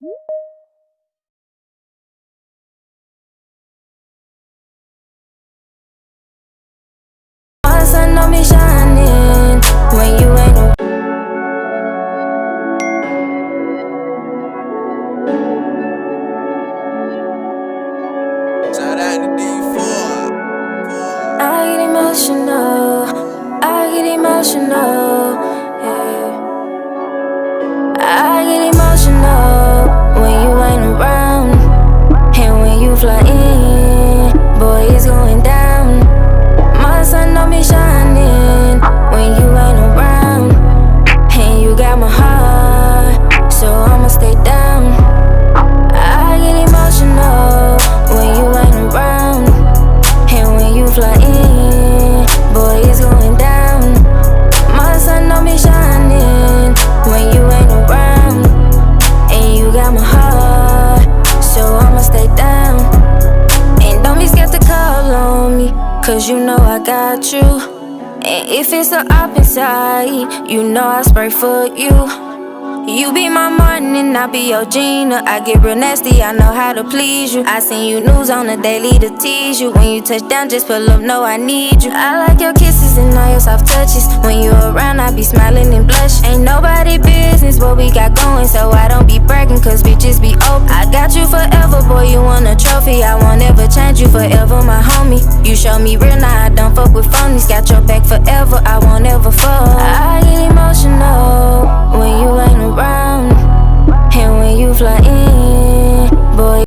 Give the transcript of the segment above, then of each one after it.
My sun don't be shining when you ain't around. I get emotional, I get emotional, yeah. I get emotional when you ain't around, and when you fly in, boy, it's going down. My sun don't be shining when you ain't around, and you got my heart, so I'ma stay down. I get emotional when you ain't around, and when you fly in, boy, it's going down. My sun don't be shining when you ain't around, and you got my heart, so I'ma stay down. And don't be scared to call on me, cause you know I got you. And if it's the up inside, you know I spray for you. You be my morning, I be your Gina. I get real nasty, I know how to please you. I seen you news on the daily to tease you. When you touch down, just pull up, know I need you. I like your kisses and all your soft touches. When you around, I be smiling and blush. Ain't nobody business what we got going, so I don't be bragging, cause bitches be open. I got you forever, boy, you want a trophy. I won't ever change you forever, my homie. You show me real, now I don't fuck with phonies. Got your back forever, I won't ever fall. I get emotional when you ain't around, and when you fly in, boy.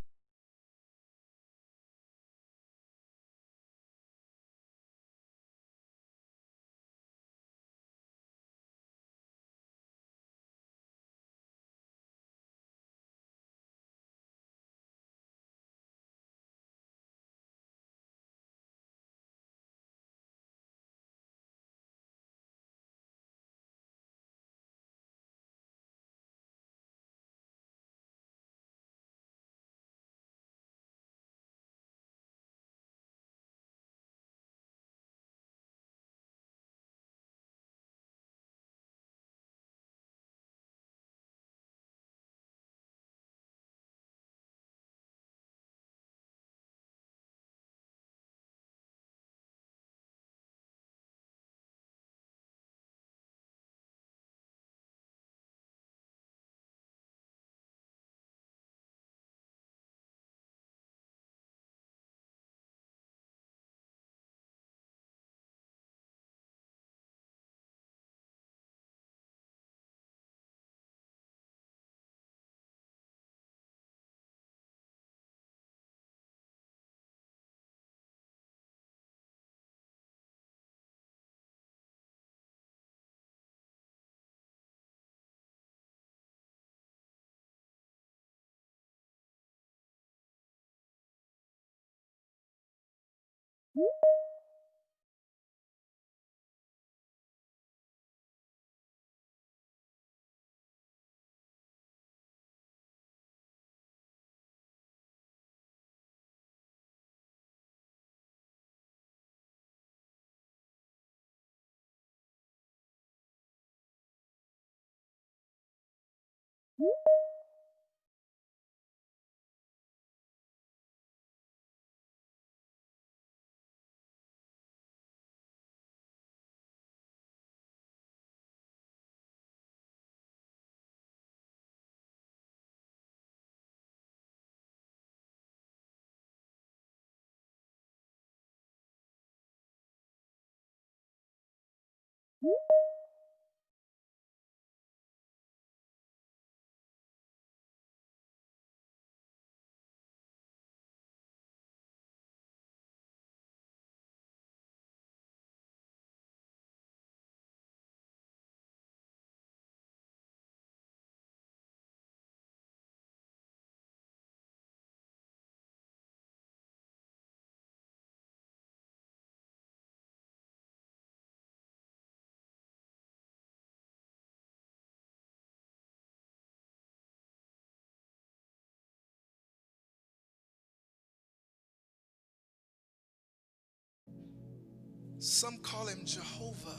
Some call him Jehovah.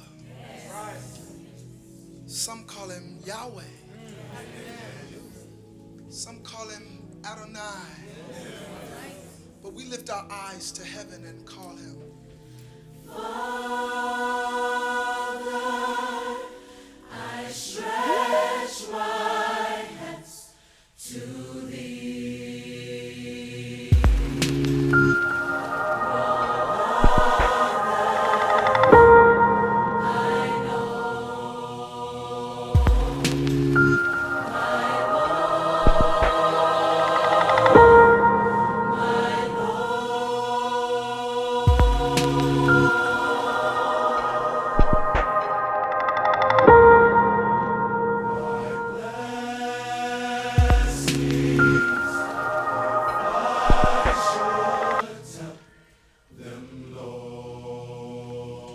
Some call him Yahweh. Some call him Adonai, but we lift our eyes to heaven and call him.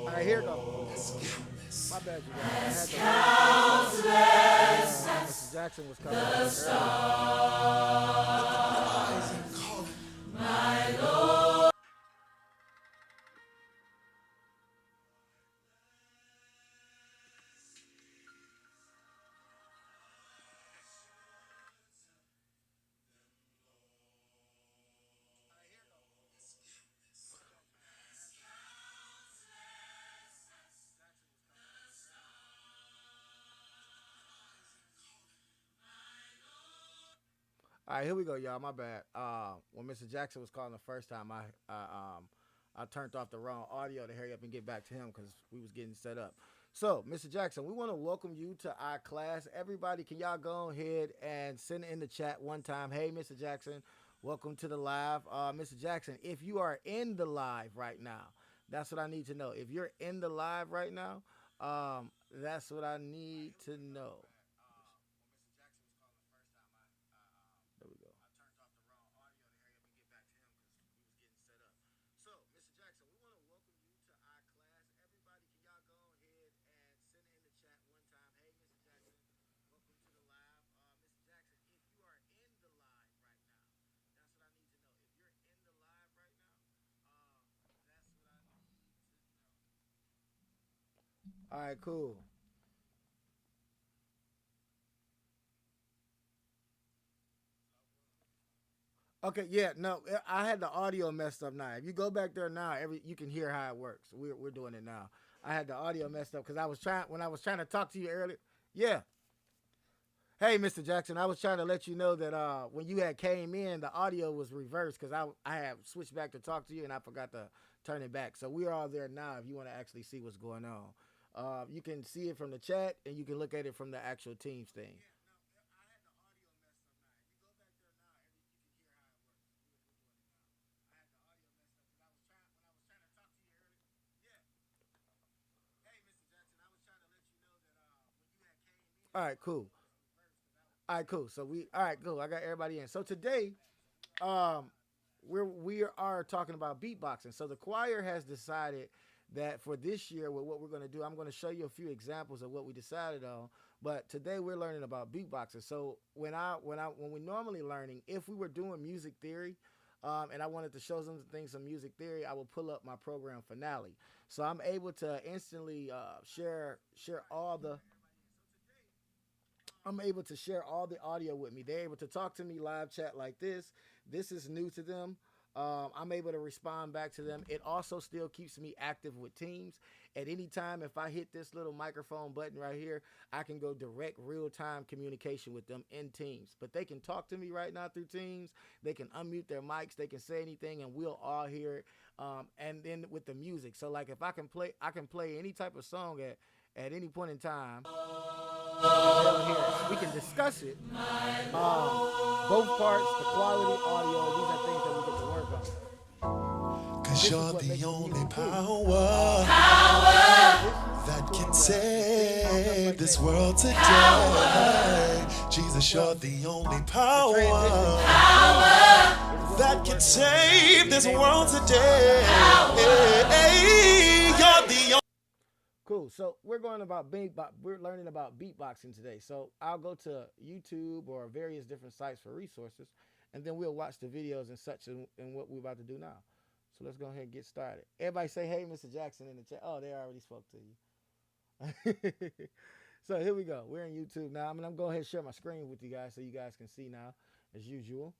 All right, here it goes. It's countless. My bad, you guys. I had the wrong messed up. Mr. Jackson was coming earlier. Lift up your eyes and call him. All right, here we go, y'all. My bad. When Mr. Jackson was calling the first time, I turned off the wrong audio to hurry up and get back to him because we was getting set up. So, Mr. Jackson, we want to welcome you to our class. Everybody, can y'all go ahead and send it in the chat one time? Hey, Mr. Jackson, welcome to the live. Mr. Jackson, if you are in the live right now, that's what I need to know. If you're in the live right now, that's what I need to know. There we go. So, Mr. Jackson, we want to welcome you to our class. Everybody, can y'all go ahead and send it in the chat one time? Hey, Mr. Jackson, welcome to the live. Mr. Jackson, if you are in the live right now, that's what I need to know. If you're in the live right now, that's what I need to know. All right, cool. Okay, yeah, no, I had the audio messed up now. If you go back there now, you can hear how it works. We're doing it now. I had the audio messed up because I was trying to talk to you earlier. Yeah. Hey, Mr. Jackson, I was trying to let you know that when you had came in, the audio was reversed because I had switched back to talk to you and I forgot to turn it back. So we're all there now. If you want to actually see what's going on, you can see it from the chat and you can look at it from the actual Teams thing. All right, cool. All right, cool. All right, cool. I got everybody in. So today, um, we are talking about beatboxing. So the choir has decided that for this year, with what we're going to do, I'm going to show you a few examples of what we decided on. But today we're learning about beatboxing. So when we're normally learning, if we were doing music theory, and I wanted to show some things on music theory, I will pull up my program finale. So I'm able to instantly share all the I'm able to share all the audio with me. They're able to talk to me live chat like this. This is new to them. I'm able to respond back to them. It also still keeps me active with teams. At any time, if I hit this little microphone button right here, I can go direct real time communication with them in teams. But they can talk to me right now through teams. They can unmute their mics. They can say anything, and we'll all hear it. And then with the music, so like if I can play any type of song at any point in time and they'll hear it. We can discuss it. Both parts, the quality, audio, these are things that we get to work on. Cause This is you're what the makes the only music cool. power that can save this world today. Jesus, you're the only power that can save this world today. You're the only. Cool. So we're learning about beatboxing today. So I'll go to YouTube or various different sites for resources, and then we'll watch the videos and such and what we're about to do now. So let's go ahead and get started. Everybody say hey, Mr. Jackson in the chat. Oh, they already spoke to you. So here we go. We're in YouTube now. I'm going ahead and share my screen with you guys so you guys can see now, as usual.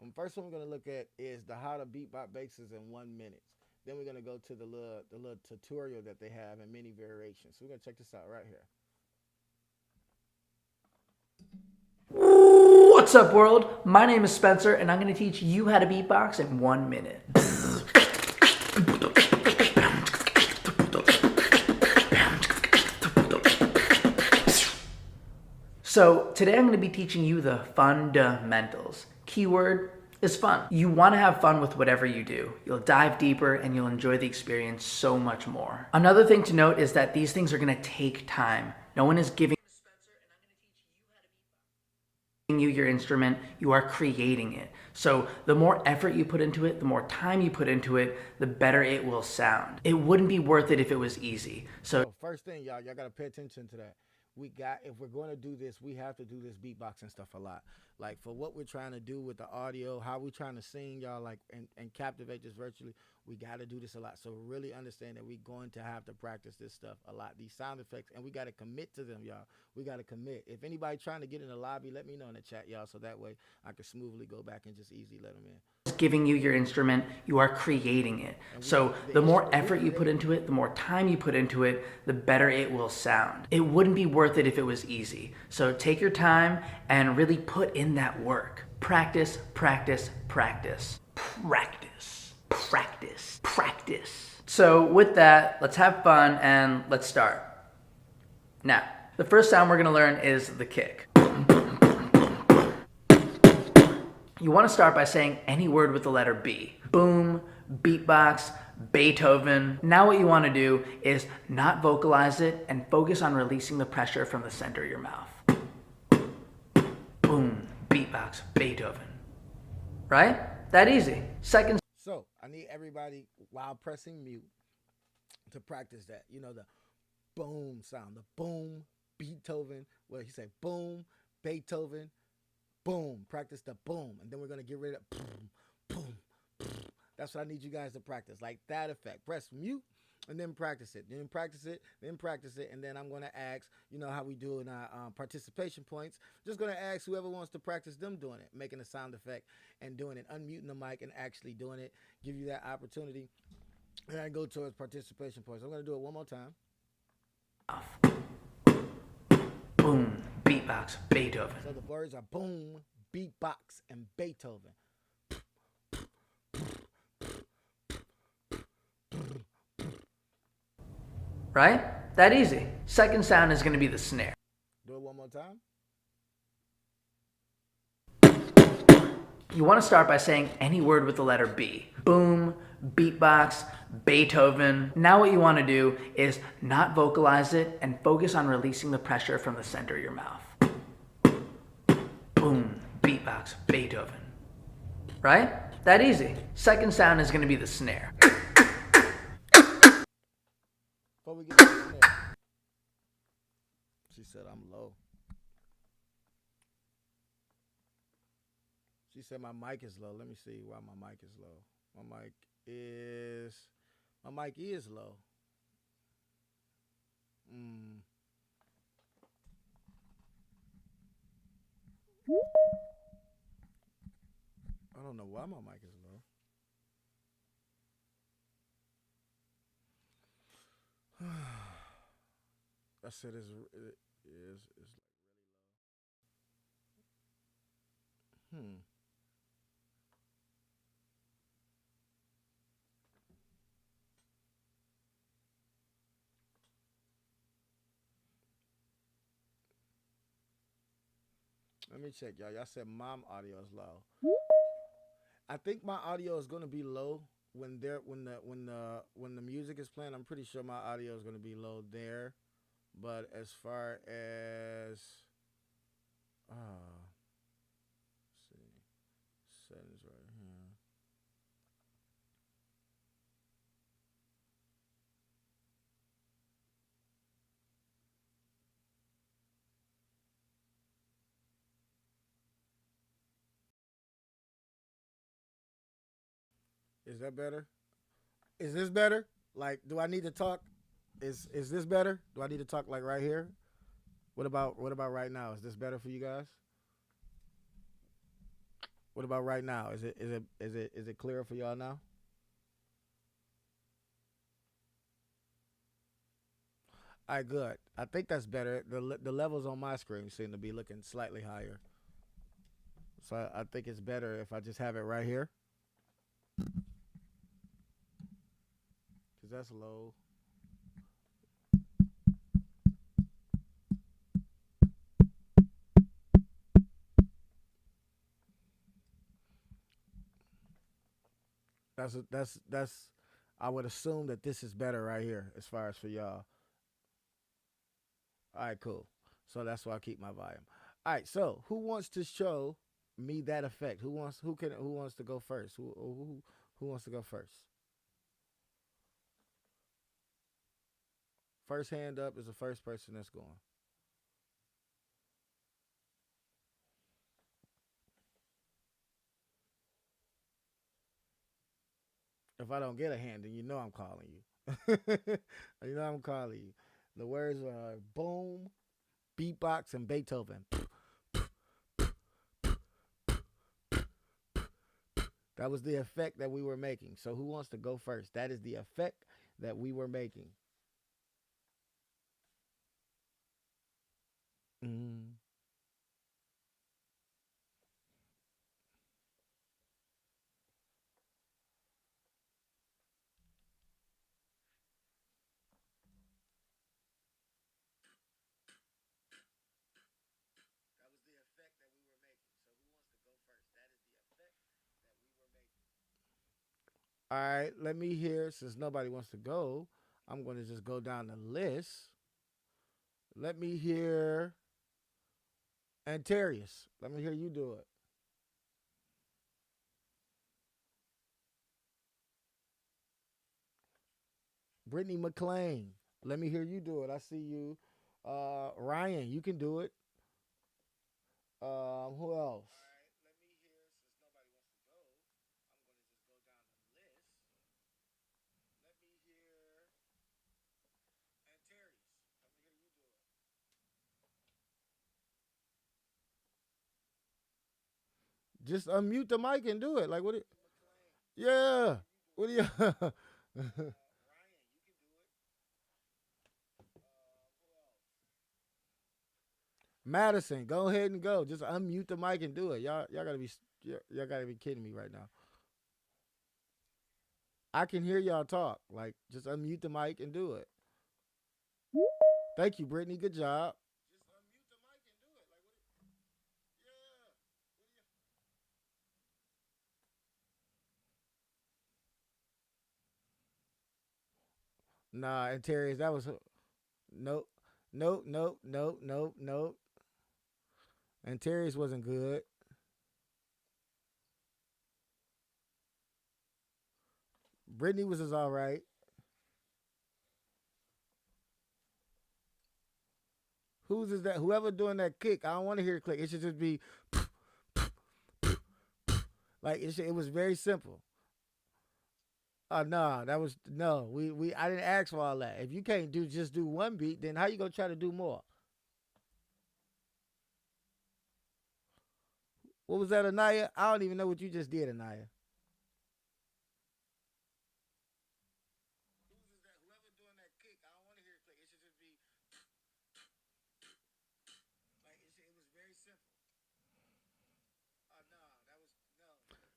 And first one we're gonna look at is the how to beatbox bases in 1 minute. Then we're gonna go to the little tutorial that they have in many variations. So we're gonna check this out right here. What's up, world? My name is Spencer, and I'm going to teach you how to beatbox in 1 minute. So today I'm going to be teaching you the fundamentals. Keyword is fun. You want to have fun with whatever you do. You'll dive deeper and you'll enjoy the experience so much more. Another thing to note is that these things are going to take time. No one is giving you your instrument, you are creating it. So the more effort you put into it, the more time you put into it, the better it will sound. It wouldn't be worth it if it was easy. So first thing, y'all gotta pay attention to that. If we're going to do this, we have to do this beatboxing stuff a lot. Like for what we're trying to do with the audio, how we're trying to sing, y'all, like and captivate this virtually, we got to do this a lot. So really understand that we're going to have to practice this stuff a lot, these sound effects, and we got to commit to them, y'all. We got to commit. If anybody trying to get in the lobby, let me know in the chat, y'all, so that way I can smoothly go back and just easily let them in. Giving you your instrument, you are creating it. So the more effort you put into it, the more time you put into it, the better it will sound. It wouldn't be worth it if it was easy. So take your time and really put in that work. Practice, practice, practice. Practice, practice, practice. So with that, let's have fun and let's start. Now, the first sound we're gonna learn is the kick. You want to start by saying any word with the letter B. Boom, beatbox, Beethoven. Now what you want to do is not vocalize it and focus on releasing the pressure from the center of your mouth. Boom, beatbox, Beethoven. Right? That easy. Second. So I need everybody, while pressing mute, to practice that. You know, the boom sound, the boom, Beethoven. Well, he said boom, Beethoven. Boom, practice the boom, and then we're gonna get rid of boom, boom, boom. That's what I need you guys to practice, like that effect. Press mute, and then practice it. Then practice it, then practice it, and then I'm gonna ask, you know how we do in our participation points. Just gonna ask whoever wants to practice them doing it, making a sound effect and doing it, unmuting the mic and actually doing it. Give you that opportunity, and I go towards participation points. I'm gonna do it one more time. Boom, beatbox, Beethoven. So the words are boom, beatbox, and Beethoven. Right? That easy. Second sound is going to be the snare. Do it one more time. You want to start by saying any word with the letter B. Boom, beatbox, Beethoven. Now what you want to do is not vocalize it and focus on releasing the pressure from the center of your mouth. Boom, beatbox, Beethoven. Right? That easy. Second sound is going to be the snare. Before we get to the snare, she said I'm low. She said my mic is low. Let me see why my mic is low. My mic is low. I don't know why my mic is low. I said it is really low. Let me check, y'all. Y'all said mom audio is low. I think my audio is gonna be low when the music is playing. I'm pretty sure my audio is gonna be low there. But as far as let's see, settings right here. Is that better? Is this better? Like, do I need to talk? Is this better? Do I need to talk like right here? What about right now? Is this better for you guys? What about right now? Is it clearer for y'all now? All right, good. I think that's better. The levels on my screen seem to be looking slightly higher, so I think it's better if I just have it right here, cause that's low. That's. I would assume that this is better right here as far as for y'all. All right, cool. So that's why I keep my volume. All right, so who wants to show me that effect? Who wants to go first? Who wants to go first? First hand up is the first person that's going. If I don't get a hand, then you know I'm calling you. You know I'm calling you. The words are boom, beatbox, and Beethoven. That was the effect that we were making. So who wants to go first? That is the effect that we were making. Mm. That was the effect that we were making. So who wants to go first? That is the effect that we were making. All right, let me hear. Since nobody wants to go, I'm going to just go down the list. Let me hear Antarius. Let me hear you do it. Brittany McLean. Let me hear you do it. I see you. Ryan, you can do it. Who else? Just unmute the mic and do it. Like what? Yeah. What do you? Madison, go ahead and go. Just unmute the mic and do it. Y'all gotta be y'all gotta be kidding me right now. I can hear y'all talk. Like just unmute the mic and do it. Thank you, Brittany. Good job. Nah, and Terry, that was nope, nope, nope, nope, nope, nope. And Terry's wasn't good. Brittany was all right. Whose is that? Whoever doing that kick, I don't want to hear it click. It should just be like it was very simple. No, that was no. We I didn't ask for all that. If you can't do just do one beat, then how you gonna try to do more? What was that, Anaya? I don't even know what you just did, Anaya.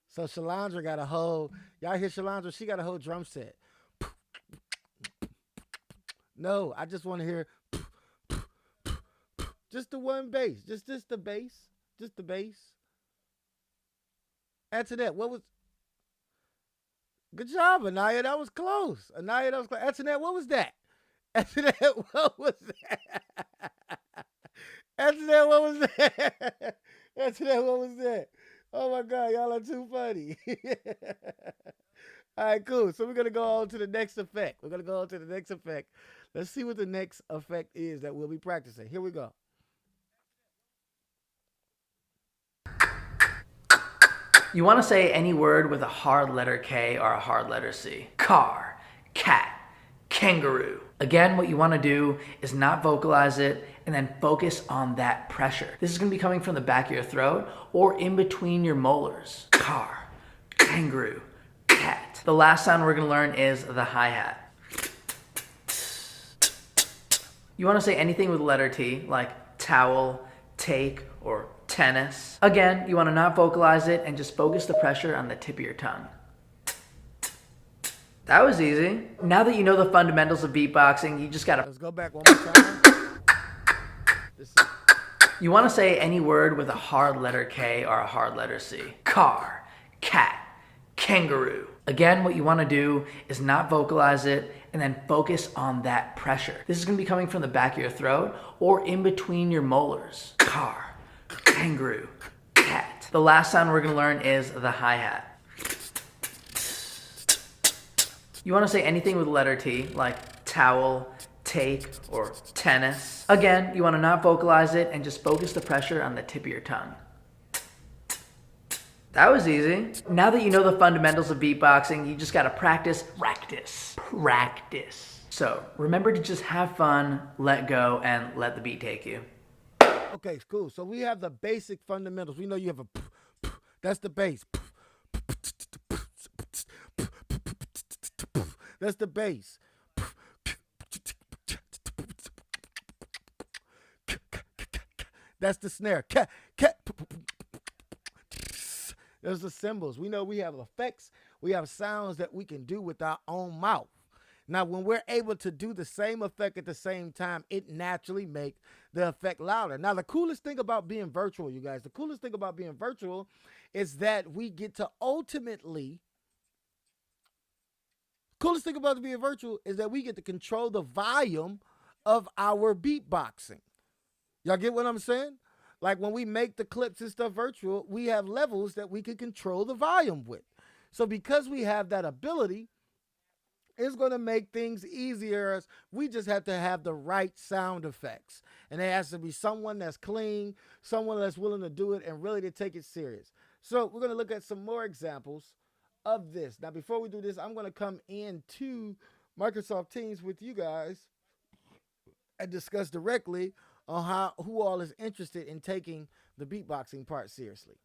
So Shalandra got a whole. Y'all hear Shalandra? She got a whole drum set. No, I just want to hear just the one bass, just the bass, just the bass. Answer that. What was? Good job, Anaya. That was close. Anaya, that was close. Antoinette, what was that? Antoinette, what was that? Antoinette, what was that? Antoinette, what was that? Oh my God, y'all are too funny. All right, cool. So we're gonna go on to the next effect. We're gonna go on to the next effect. Let's see what the next effect is that we'll be practicing. Here we go. You want to say any word with a hard letter K or a hard letter C. Car, cat, kangaroo. Again, what you want to do is not vocalize it and then focus on that pressure. This is going to be coming from the back of your throat or in between your molars. Car, kangaroo, cat. The last sound we're going to learn is the hi-hat. You want to say anything with letter T, like towel, take, or tennis. Again, you want to not vocalize it and just focus the pressure on the tip of your tongue. That was easy. Now that you know the fundamentals of beatboxing, you just gotta... Let's go back one more time. You want to say any word with a hard letter K or a hard letter C. Car, cat, kangaroo. Again, what you want to do is not vocalize it and then focus on that pressure. This is going to be coming from the back of your throat or in between your molars. Car, kangaroo, cat. The last sound we're going to learn is the hi-hat. You want to say anything with letter T, like towel, take, or tennis. Again, you want to not vocalize it and just focus the pressure on the tip of your tongue. That was easy. Now that you know the fundamentals of beatboxing, you just gotta practice. So remember to just have fun, let go, and let the beat take you. Okay, cool. So we have the basic fundamentals. We know you have a that's the bass. That's the bass. That's the snare. There's the cymbals. We know we have effects. We have sounds that we can do with our own mouth. Now, when we're able to do the same effect at the same time, it naturally makes the effect louder. Now, the coolest thing about being virtual, you guys, the coolest thing about being virtual is that we get to ultimately, coolest thing about being virtual is that we get to control the volume of our beatboxing. Y'all get what I'm saying? Like when we make the clips and stuff virtual, we have levels that we can control the volume with. So because we have that ability, it's going to make things easier. We just have to have the right sound effects. And there has to be someone that's clean, someone that's willing to do it and really to take it serious. So we're going to look at some more examples of this. Now, before we do this, I'm going to come into Microsoft Teams with you guys and discuss directly on who all is interested in taking the beatboxing part seriously.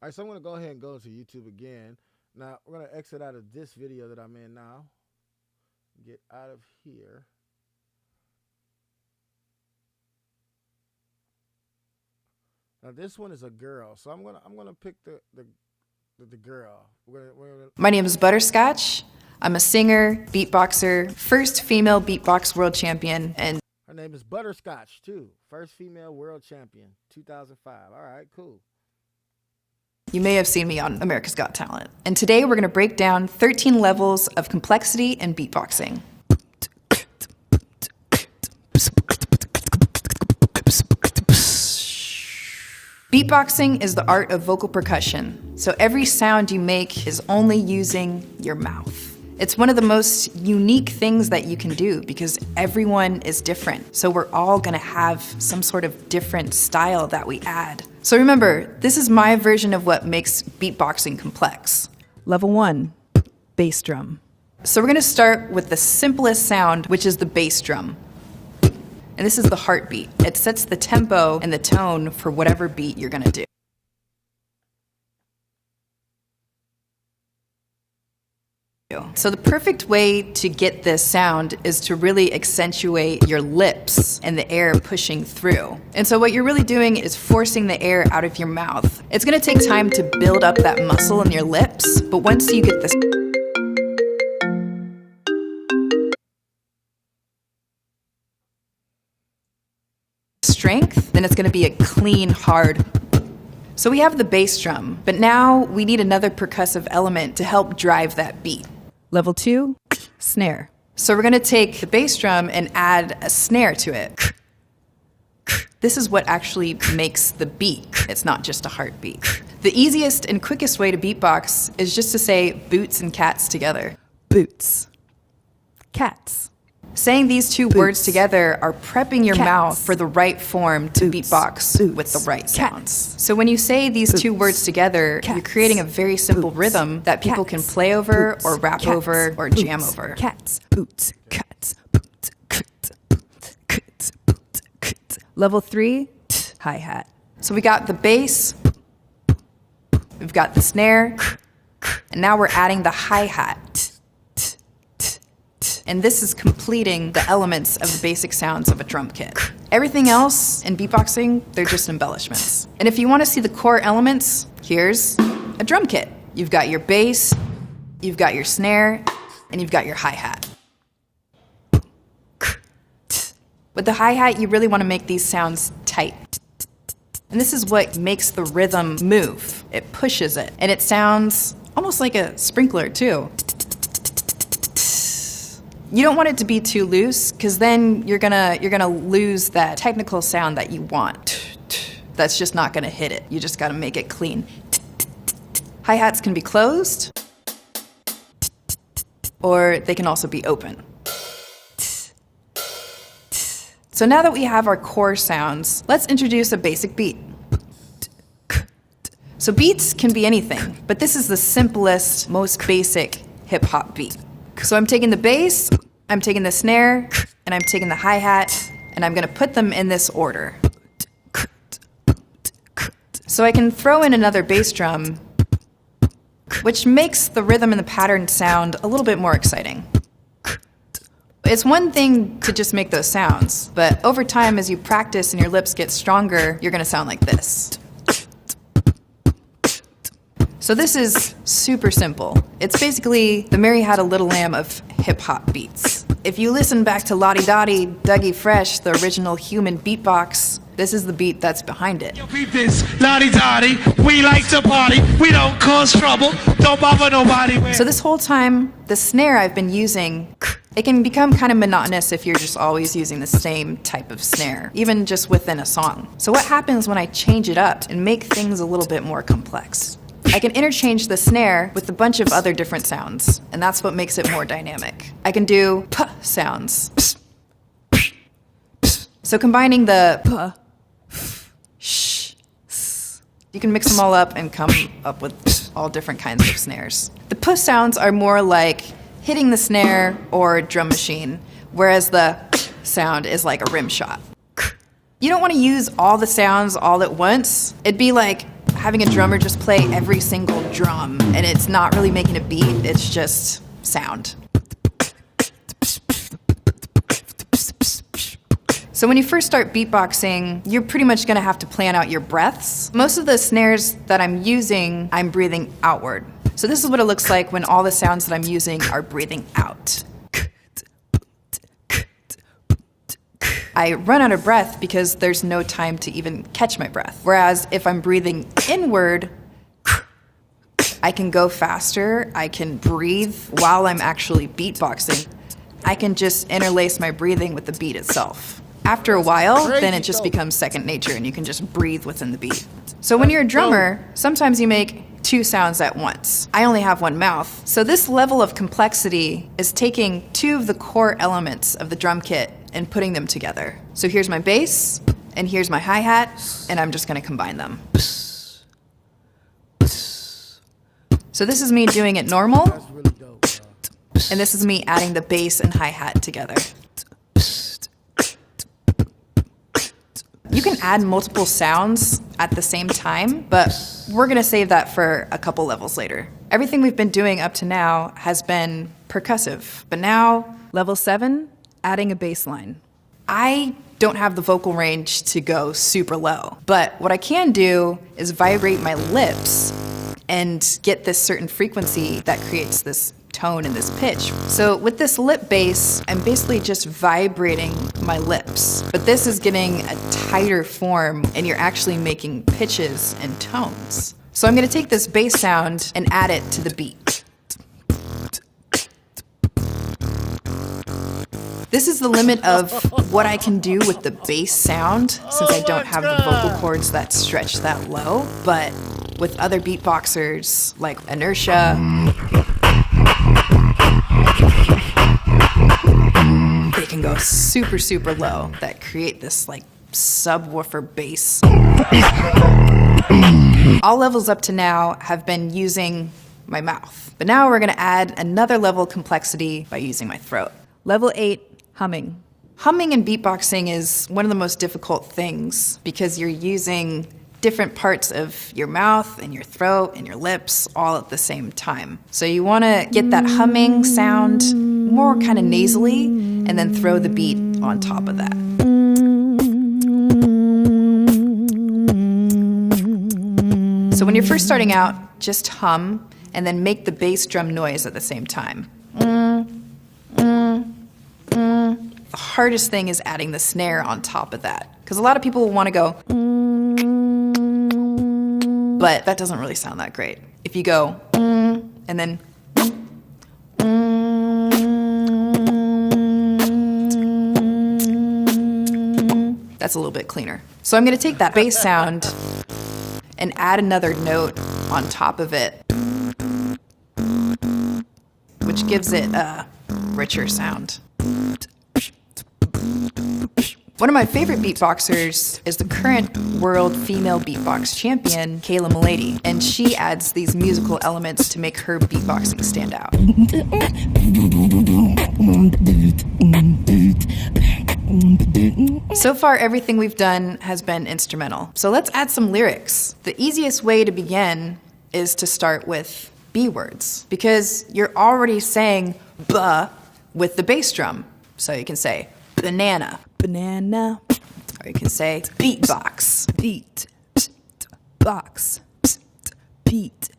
All right, so I'm going to go ahead and go to YouTube again. Now, we're going to exit out of this video that I'm in now. Get out of here. Now, this one is a girl, so I'm gonna pick the girl. My name is Butterscotch. I'm a singer, beatboxer, first female beatbox world champion, and her name is Butterscotch too. First female world champion, 2005. All right, cool. you may have seen me on America's Got Talent. And today we're gonna break down 13 levels of complexity in beatboxing. Beatboxing is the art of vocal percussion, so every sound you make is only using your mouth. It's one of the most unique things that you can do because everyone is different, so we're all gonna have some sort of different style that we add. So remember, this is my version of what makes beatboxing complex. Level 1, bass drum. So we're gonna start with the simplest sound, which is the bass drum. And this is the heartbeat. It sets the tempo and the tone for whatever beat you're gonna do. So the perfect way to get this sound is to really accentuate your lips and the air pushing through. And so what you're really doing is forcing the air out of your mouth. It's gonna take time to build up that muscle in your lips, but once you get this strength, then it's gonna be a clean, hard. So we have the bass drum, but now we need another percussive element to help drive that beat. Level 2, snare. So we're gonna take the bass drum and add a snare to it. This is what actually makes the beat. It's not just a heartbeat. The easiest and quickest way to beatbox is just to say boots and cats together. Boots, cats. Saying these two words together are prepping your mouth for the right form to beatbox with the right sounds. So when you say these two words together, you're creating a very simple rhythm that people can play over or rap over or jam over. Cats, boots, cats, boots, cats, boots, cats, boots, cats. Level 3, hi-hat. So we got the bass, we've got the snare, and now we're adding the hi-hat. And this is completing the elements of the basic sounds of a drum kit. Everything else in beatboxing, they're just embellishments. And if you want to see the core elements, here's a drum kit. You've got your bass, you've got your snare, and you've got your hi-hat. With the hi-hat, you really want to make these sounds tight. And this is what makes the rhythm move. It pushes it, and it sounds almost like a sprinkler too. You don't want it to be too loose, because then you're gonna lose that technical sound that you want. That's just not gonna hit it. You just gotta make it clean. Hi-hats can be closed, or they can also be open. So now that we have our core sounds, let's introduce a basic beat. So beats can be anything, but this is the simplest, most basic hip-hop beat. So I'm taking the bass, I'm taking the snare, and I'm taking the hi-hat, and I'm gonna put them in this order. So I can throw in another bass drum, which makes the rhythm and the pattern sound a little bit more exciting. It's one thing to just make those sounds, but over time, as you practice and your lips get stronger, you're gonna sound like this. So this is super simple. It's basically the Mary Had a Little Lamb of hip-hop beats. If you listen back to Lottie Dottie, Dougie Fresh, the original human beatbox, this is the beat that's behind it. Yo, beat this, Lottie Dottie, we like to party, we don't cause trouble, don't bother nobody. So this whole time, the snare I've been using, it can become kind of monotonous if you're just always using the same type of snare, even just within a song. So what happens when I change it up and make things a little bit more complex? I can interchange the snare with a bunch of other different sounds, and that's what makes it more dynamic. I can do p sounds. So combining the p, sh, s, you can mix them all up and come up with all different kinds of snares. The p sounds are more like hitting the snare or drum machine, whereas the sound is like a rim shot. You don't want to use all the sounds all at once. It'd be like having a drummer just play every single drum, and it's not really making a beat, it's just sound. So when you first start beatboxing, you're pretty much gonna have to plan out your breaths. Most of the snares that I'm using, I'm breathing outward. So this is what it looks like when all the sounds that I'm using are breathing out. I run out of breath because there's no time to even catch my breath. Whereas if I'm breathing inward, I can go faster, I can breathe while I'm actually beatboxing. I can just interlace my breathing with the beat itself. After a while, then it just becomes second nature and you can just breathe within the beat. So when you're a drummer, sometimes you make two sounds at once. I only have one mouth. So this level of complexity is taking two of the core elements of the drum kit and putting them together. So here's my bass, and here's my hi-hat, and I'm just gonna combine them. So this is me doing it normal, and this is me adding the bass and hi-hat together. You can add multiple sounds at the same time, but we're gonna save that for a couple levels later. Everything we've been doing up to now has been percussive, but now, level 7, adding a bass line. I don't have the vocal range to go super low, but what I can do is vibrate my lips and get this certain frequency that creates this tone and this pitch. So with this lip bass, I'm basically just vibrating my lips, but this is getting a tighter form and you're actually making pitches and tones. So I'm gonna take this bass sound and add it to the beat. This is the limit of what I can do with the bass sound since I don't have the vocal cords that stretch that low, but with other beatboxers like Inertia, they can go super, super low that create this like subwoofer bass. All levels up to now have been using my mouth, but now we're gonna add another level of complexity by using my throat. Level 8, humming. Humming in beatboxing is one of the most difficult things because you're using different parts of your mouth and your throat and your lips all at the same time. So you want to get that humming sound more kind of nasally and then throw the beat on top of that. So when you're first starting out, just hum and then make the bass drum noise at the same time. The hardest thing is adding the snare on top of that because a lot of people want to go, but that doesn't really sound that great. If you go, and then, that's a little bit cleaner. So I'm gonna take that bass sound and add another note on top of it, which gives it a richer sound. One of my favorite beatboxers is the current world female beatbox champion, Kayla Milady, and she adds these musical elements to make her beatboxing stand out. So far, everything we've done has been instrumental. So let's add some lyrics. The easiest way to begin is to start with B words, because you're already saying "buh" with the bass drum. So you can say banana, Banana, or you can say beatbox. beat, box, beat,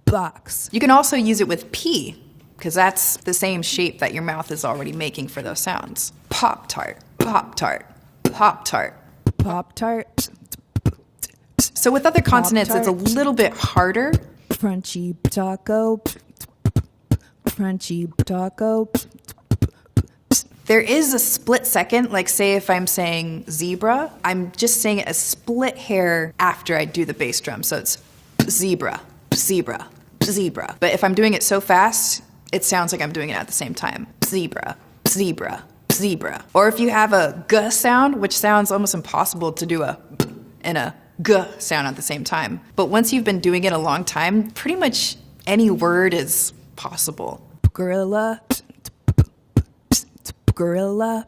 box. You can also use it with P, because that's the same shape that your mouth is already making for those sounds. Pop-tart, pop-tart, pop-tart. Pop-tart, So with other consonants, it's a Pop-tart. little bit harder. crunchy taco, crunchy taco. There is a split second, like say if I'm saying zebra, I'm just saying it a split hair after I do the bass drum. So it's zebra, zebra, zebra. But if I'm doing it so fast, it sounds like I'm doing it at the same time. Zebra, zebra, zebra. Or if you have a g sound, which sounds almost impossible to do a b and a g sound at the same time. But once you've been doing it a long time, pretty much any word is possible. Gorilla, gorilla.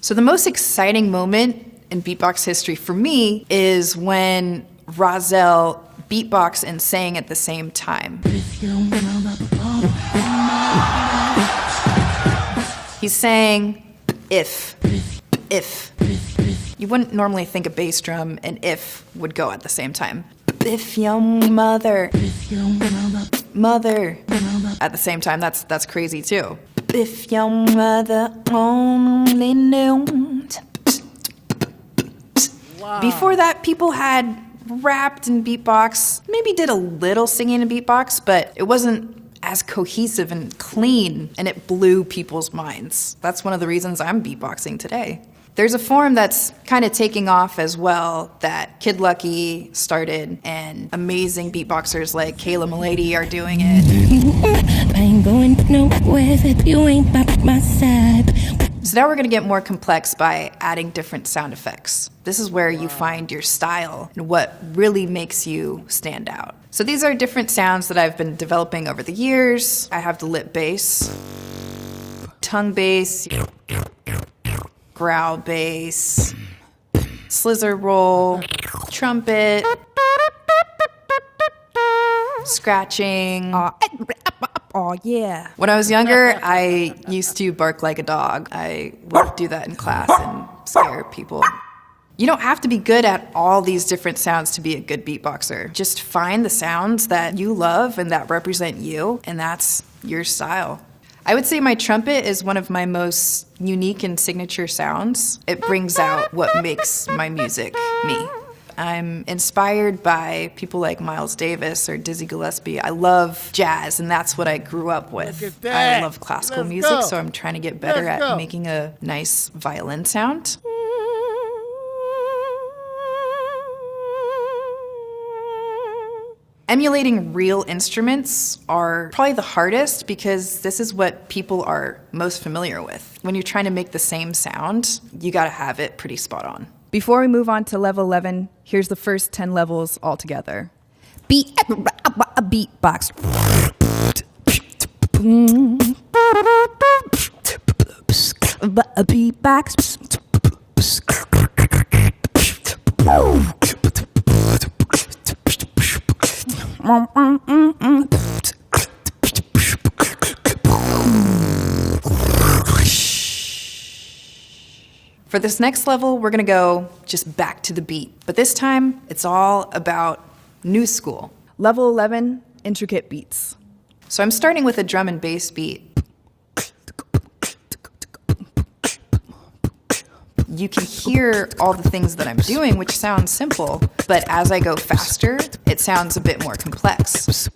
So the most exciting moment in beatbox history for me is when Rozelle beatboxed and sang at the same time. He's saying if. You wouldn't normally think a bass drum and if would go at the same time. If your mother at the same time, that's crazy too. If your mother only knew. Wow. Before that, people had rapped and beatbox, maybe did a little singing and beatbox, but it wasn't as cohesive and clean, and it blew people's minds. That's one of the reasons I'm beatboxing today. There's a form that's kind of taking off as well that Kid Lucky started, and amazing beatboxers like Kayla Milady are doing it. I ain't going nowhere if you ain't by my side. So now we're gonna get more complex by adding different sound effects. This is where you find your style and what really makes you stand out. So these are different sounds that I've been developing over the years. I have the lip bass, tongue bass, growl bass, slither roll, trumpet, scratching. Oh, yeah. When I was younger, I used to bark like a dog. I would do that in class and scare people. You don't have to be good at all these different sounds to be a good beatboxer. Just find the sounds that you love and that represent you, and that's your style. I would say my trumpet is one of my most unique and signature sounds. It brings out what makes my music me. I'm inspired by people like Miles Davis or Dizzy Gillespie. I love jazz, and that's what I grew up with. Look at that. I love classical Let's music, go. so I'm trying to get better Let's at go. making a nice violin sound. Emulating real instruments are probably the hardest because this is what people are most familiar with. When you're trying to make the same sound, you gotta have it pretty spot on. Before we move on to level 11, here's the first 10 levels all together. Beatbox. Beatbox. For this next level, we're gonna go just back to the beat. But this time, it's all about new school. Level 11, intricate beats. So I'm starting with a drum and bass beat. You can hear all the things that I'm doing, which sounds simple, but as I go faster, it sounds a bit more complex.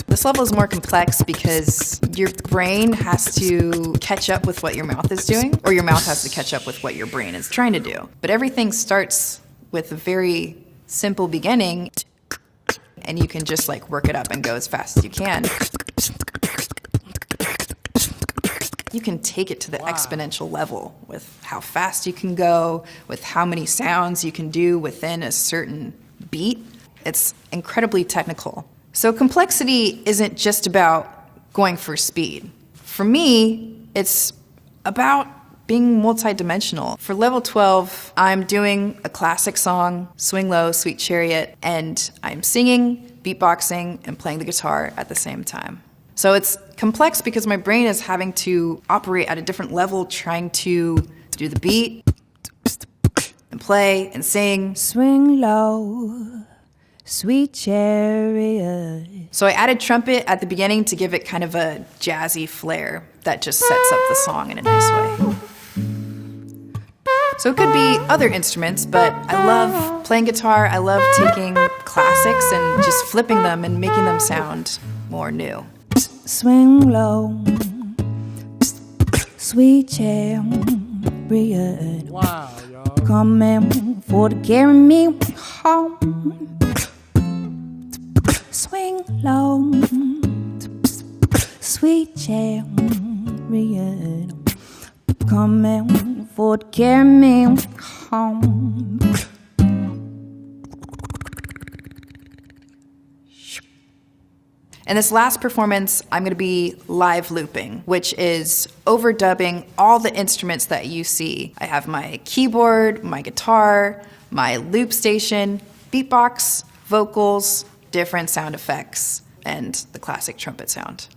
This level is more complex because your brain has to catch up with what your mouth is doing, or your mouth has to catch up with what your brain is trying to do. But everything starts with a very simple beginning, and you can just like work it up and go as fast as you can. You can take it to the exponential level with how fast you can go, with how many sounds you can do within a certain beat. It's incredibly technical. So complexity isn't just about going for speed. For me, it's about being multidimensional. For level 12, I'm doing a classic song, Swing Low, Sweet Chariot, and I'm singing, beatboxing, and playing the guitar at the same time. So it's complex because my brain is having to operate at a different level, trying to do the beat, and play, and sing. Swing low, sweet chariot. So I added trumpet at the beginning to give it kind of a jazzy flair that just sets up the song in a nice way. So it could be other instruments, but I love playing guitar. I love taking classics and just flipping them and making them sound more new. Swing low, sweet chariot. Wow, y'all. Coming for to carry me home. Swing low, sweet chariot. Coming for to carry me home. In this last performance, I'm going to be live looping, which is overdubbing all the instruments that you see. I have my keyboard, my guitar, my loop station, beatbox, vocals, different sound effects, and the classic trumpet sound.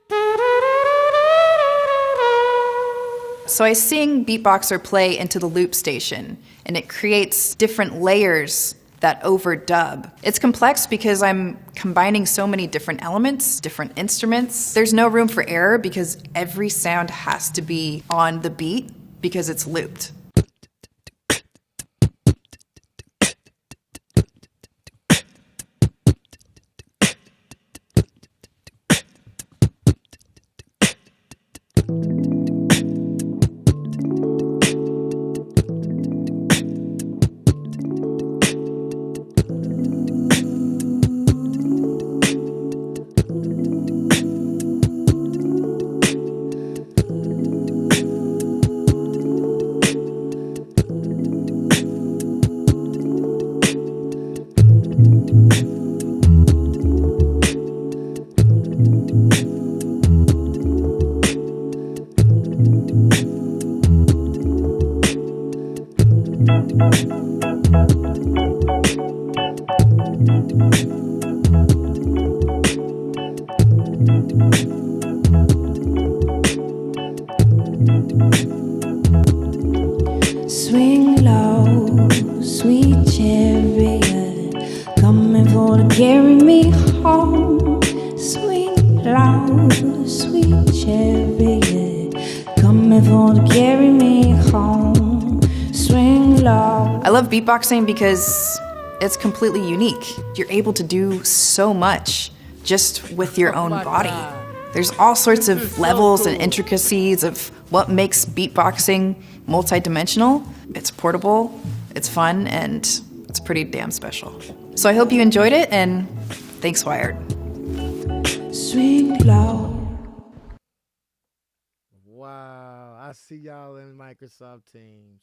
So I sing beatboxer play into the loop station, and it creates different layers that overdub. It's complex because I'm combining so many different elements, different instruments. There's no room for error because every sound has to be on the beat because it's looped. Swing low, sweet chariot, coming for to carry me home. Swing low, sweet chariot, coming for to carry me home. Swing low. I love beatboxing because it's completely unique. You're able to do so much just with your own my body. God. There's all sorts This is of so levels cool. and intricacies of what makes beatboxing multidimensional. It's portable, it's fun, and it's pretty damn special. So I hope you enjoyed it, and thanks, Wired. Swing low. Wow. I see y'all in Microsoft Teams.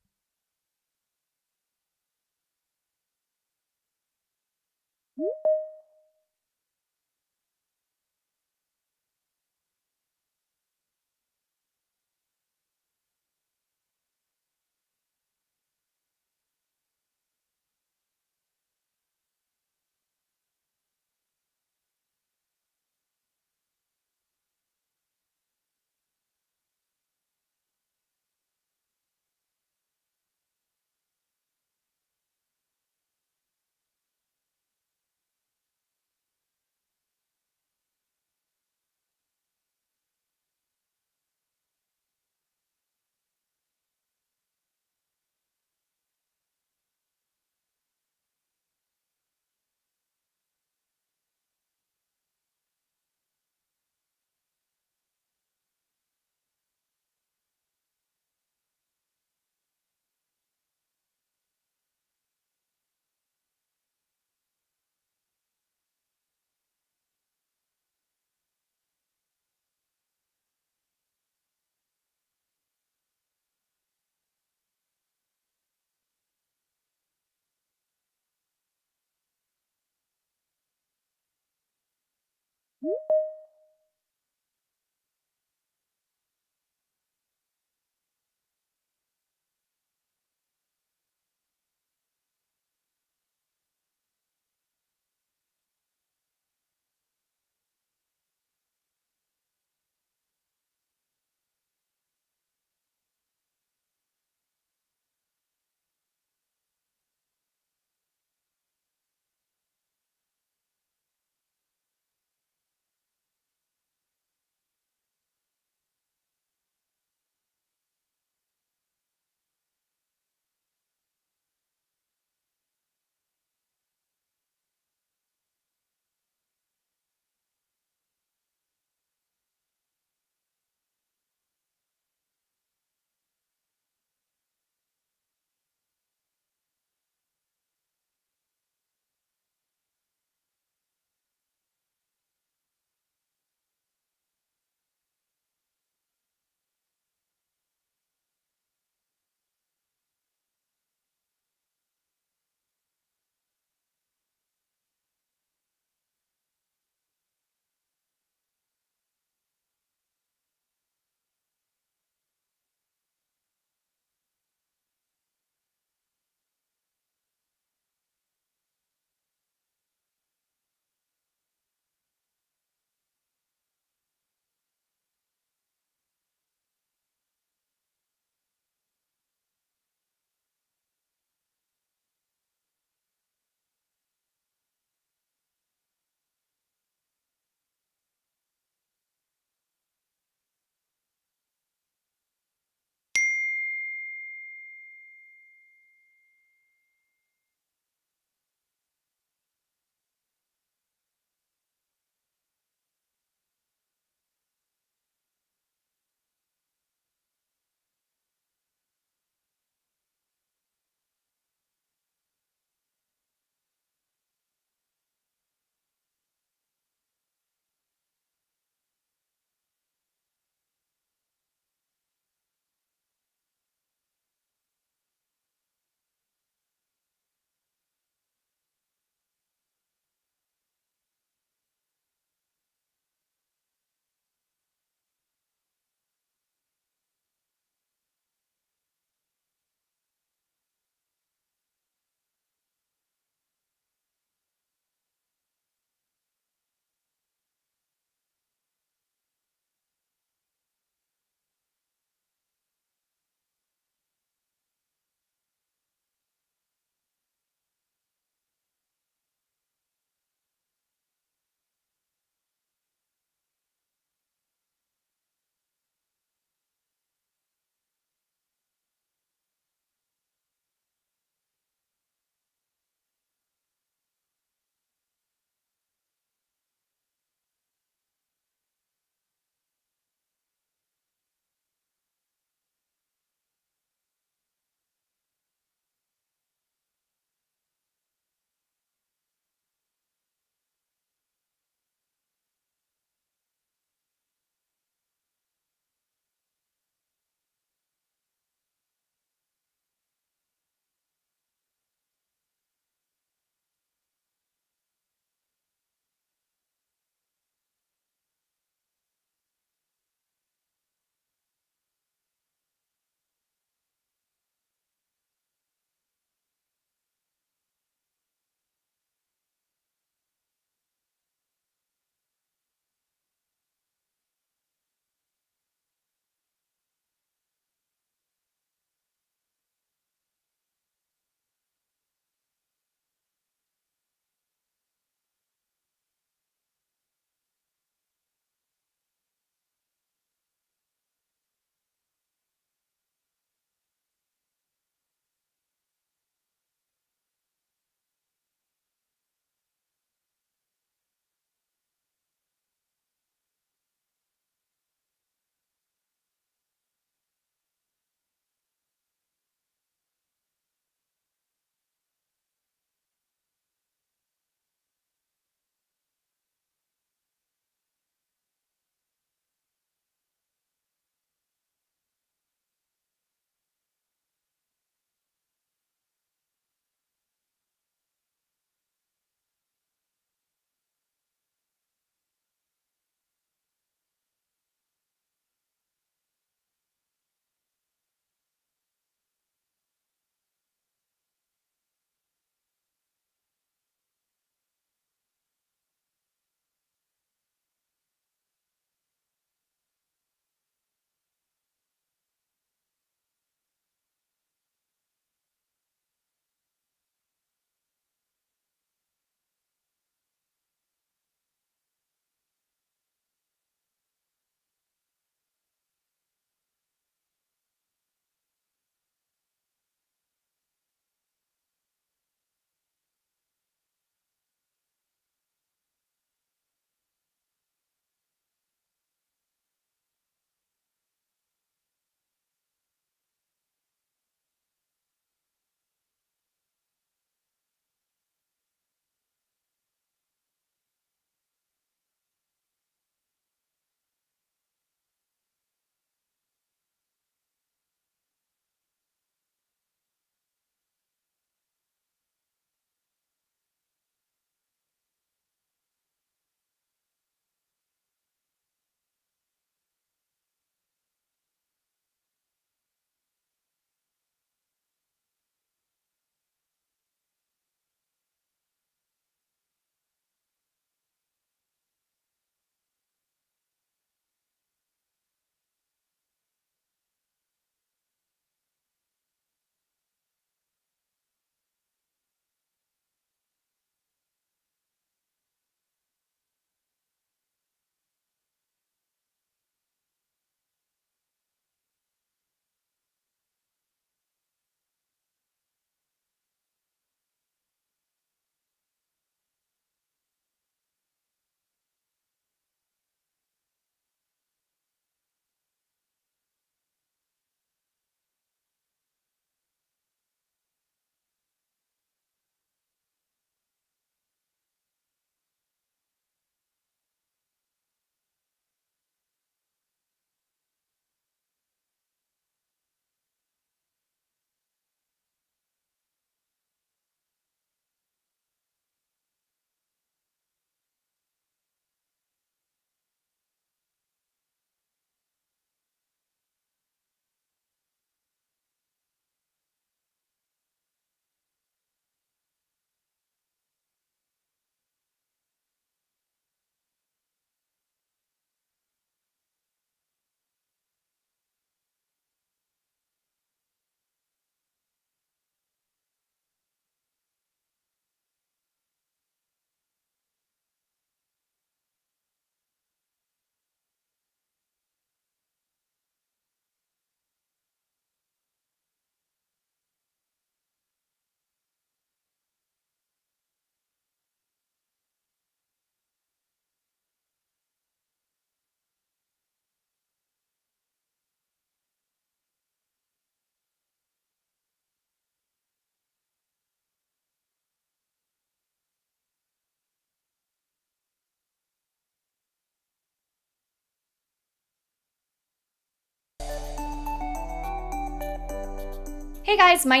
Hey guys, my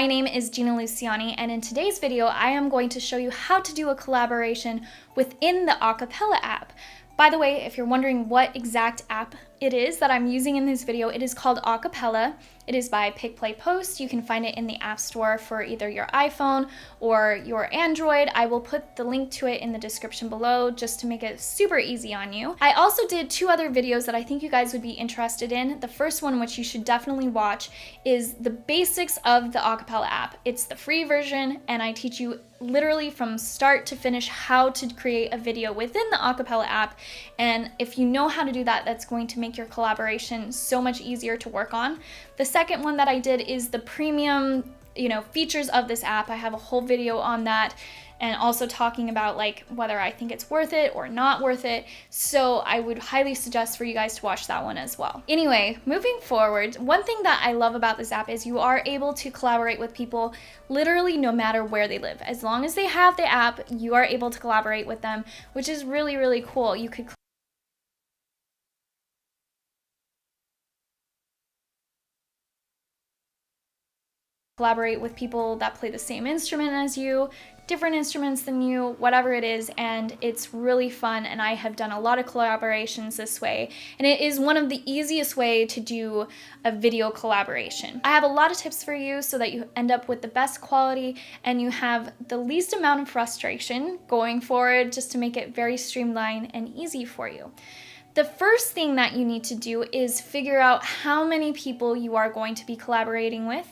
name is Gina Luciani, and in today's video, I am going to show you how to do a collaboration within the Acapella app. By the way, if you're wondering what exact app it is that I'm using in this video, it is called Acapella. It is by Pick Play Post. You can find it in the App Store for either your iPhone or your Android. I will put the link to it in the description below just to make it super easy on you. I also did 2 other videos that I think you guys would be interested in. The first one, which you should definitely watch, is the basics of the Acapella app. It's the free version, and I teach you literally from start to finish how to create a video within the Acapella app. And if you know how to do that, that's going to make your collaboration so much easier to work on. The second one that I did is the premium, features of this app. I have a whole video on that, and also talking about like whether I think it's worth it or not worth it. So I would highly suggest for you guys to watch that one as well. Anyway, moving forward, one thing that I love about this app is you are able to collaborate with people literally no matter where they live. As long as they have the app, you are able to collaborate with them, which is really, really cool. You could collaborate with people that play the same instrument as you, different instruments than you, whatever it is, and it's really fun, and I have done a lot of collaborations this way, and it is one of the easiest way to do a video collaboration. I have a lot of tips for you so that you end up with the best quality and you have the least amount of frustration going forward, just to make it very streamlined and easy for you. The first thing that you need to do is figure out how many people you are going to be collaborating with,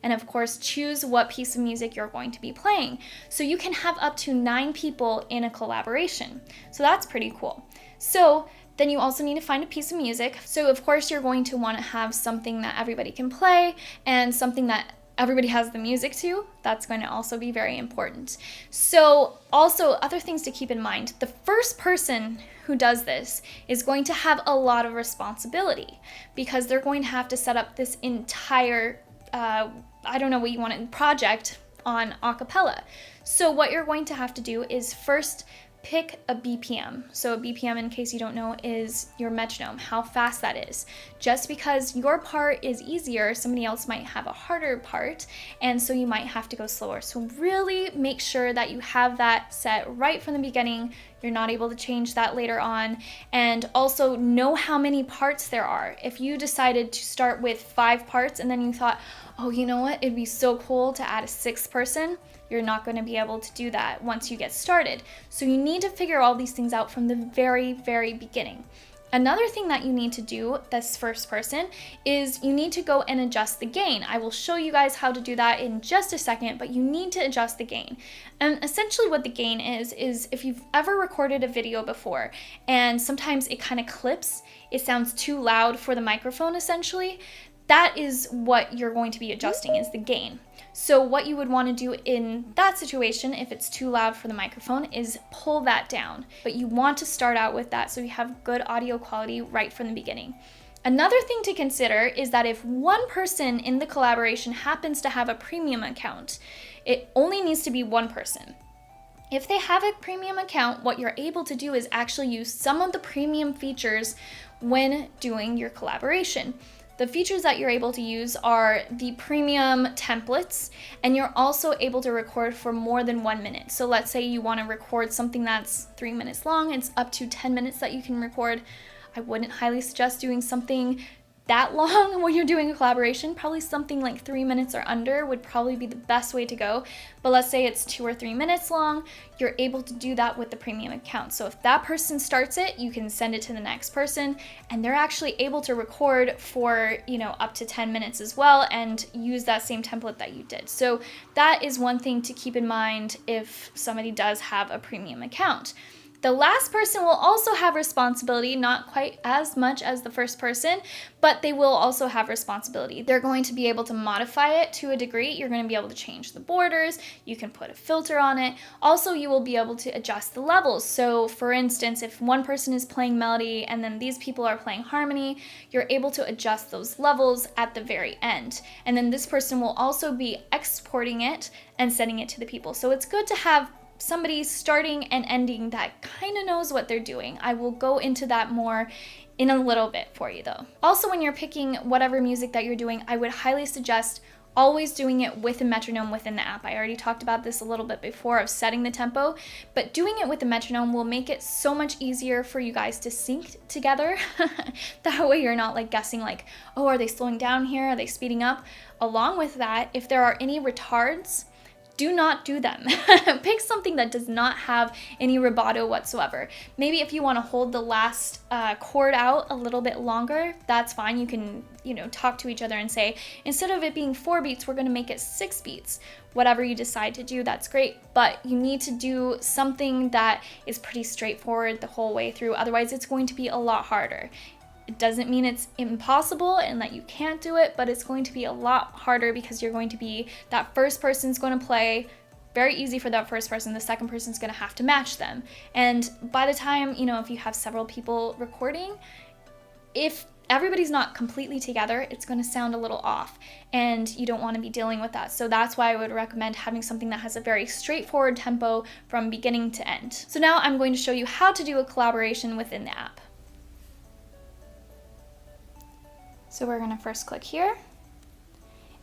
and of course choose what piece of music you're going to be playing. So you can have up to 9 people in a collaboration. So that's pretty cool. So then you also need to find a piece of music. So of course you're going to want to have something that everybody can play and something that everybody has the music to. That's going to also be very important. So also other things to keep in mind. The first person who does this is going to have a lot of responsibility because they're going to have to set up this entire I don't know what you want it, project on Acapella. So what you're going to have to do is first pick a BPM. So a BPM, in case you don't know, is your metronome, how fast that is. Just because your part is easier, somebody else might have a harder part, and so you might have to go slower. So really make sure that you have that set right from the beginning. You're not able to change that later on. And also know how many parts there are. If you decided to start with 5 parts and then you thought, oh, you know what, it'd be so cool to add a 6th person, you're not going to be able to do that once you get started. So you need to figure all these things out from the very, very beginning. Another thing that you need to do, this first person, is you need to go and adjust the gain. I will show you guys how to do that in just a second, but you need to adjust the gain. And essentially what the gain is if you've ever recorded a video before and sometimes it kind of clips, it sounds too loud for the microphone essentially, that is what you're going to be adjusting, is the gain. So what you would want to do in that situation, if it's too loud for the microphone, is pull that down. But you want to start out with that so you have good audio quality right from the beginning. Another thing to consider is that if one person in the collaboration happens to have a premium account, it only needs to be one person. If they have a premium account, what you're able to do is actually use some of the premium features when doing your collaboration. The features that you're able to use are the premium templates, and you're also able to record for more than 1 minute. So let's say you want to record something that's 3 minutes long, it's up to 10 minutes that you can record. I wouldn't highly suggest doing something that long when you're doing a collaboration. Probably something like 3 minutes or under would probably be the best way to go. But let's say it's 2 or 3 minutes long, you're able to do that with the premium account. So if that person starts it, you can send it to the next person, and they're actually able to record for, up to 10 minutes as well and use that same template that you did. So that is one thing to keep in mind if somebody does have a premium account. The last person will also have responsibility, not quite as much as the first person, but they will also have responsibility. They're going to be able to modify it to a degree. You're going to be able to change the borders. You can put a filter on it. Also, you will be able to adjust the levels. So for instance, if one person is playing melody and then these people are playing harmony, you're able to adjust those levels at the very end. And then this person will also be exporting it and sending it to the people. So it's good to have somebody starting and ending that kind of knows what they're doing. I will go into that more in a little bit for you though. Also, when you're picking whatever music that you're doing, I would highly suggest always doing it with a metronome within the app. I already talked about this a little bit before of setting the tempo, but doing it with the metronome will make it so much easier for you guys to sync together. That way you're not like guessing like, oh, are they slowing down here? Are they speeding up? Along with that, if there are any retards, do not do them. Pick something that does not have any rubato whatsoever. Maybe if you want to hold the last chord out a little bit longer, that's fine. You can, talk to each other and say, instead of it being 4 beats, we're going to make it 6 beats. Whatever you decide to do, that's great. But you need to do something that is pretty straightforward the whole way through. Otherwise, it's going to be a lot harder. It doesn't mean it's impossible and that you can't do it, but it's going to be a lot harder because you're going to be, that first person's going to play very easy for that first person. The second person's going to have to match them. And by the time, if you have several people recording, if everybody's not completely together, it's going to sound a little off and you don't want to be dealing with that. So that's why I would recommend having something that has a very straightforward tempo from beginning to end. So now I'm going to show you how to do a collaboration within the app. So we're gonna first click here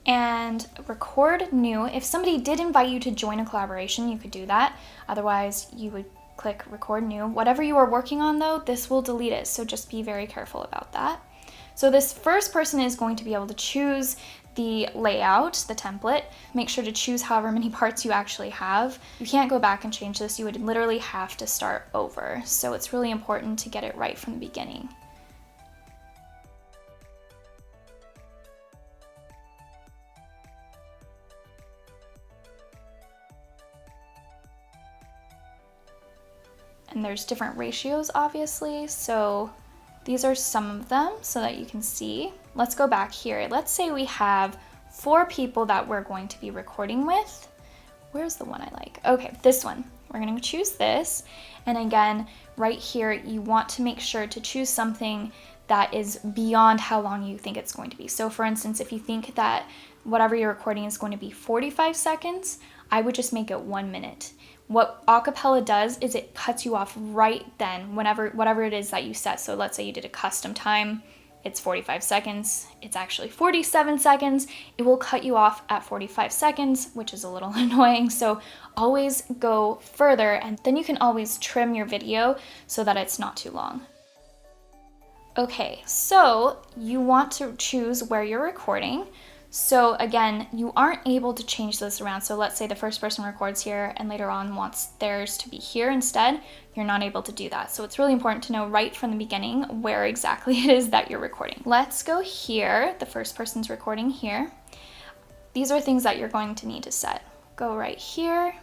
and record new. If somebody did invite you to join a collaboration, you could do that. Otherwise, you would click record new. Whatever you are working on though, this will delete it. So just be very careful about that. So this first person is going to be able to choose the layout, the template. Make sure to choose however many parts you actually have. You can't go back and change this. You would literally have to start over. So it's really important to get it right from the beginning. And there's different ratios, obviously, so these are some of them so that you can see. Let's go back here. Let's say we have 4 people that we're going to be recording with. Where's the one I like? Okay, this one. We're going to choose this. And again, right here, you want to make sure to choose something that is beyond how long you think it's going to be. So for instance, if you think that whatever you're recording is going to be 45 seconds, I would just make it 1 minute. What acapella does is it cuts you off right then, whatever it is that you set. So let's say you did a custom time, it's 45 seconds, it's actually 47 seconds. It will cut you off at 45 seconds, which is a little annoying. So always go further, and then you can always trim your video so that it's not too long. Okay, so you want to choose where you're recording. So again, you aren't able to change this around. So let's say the first person records here and later on wants theirs to be here instead. You're not able to do that. So it's really important to know right from the beginning where exactly it is that you're recording. Let's go here. The first person's recording here. These are things that you're going to need to set. Go right here.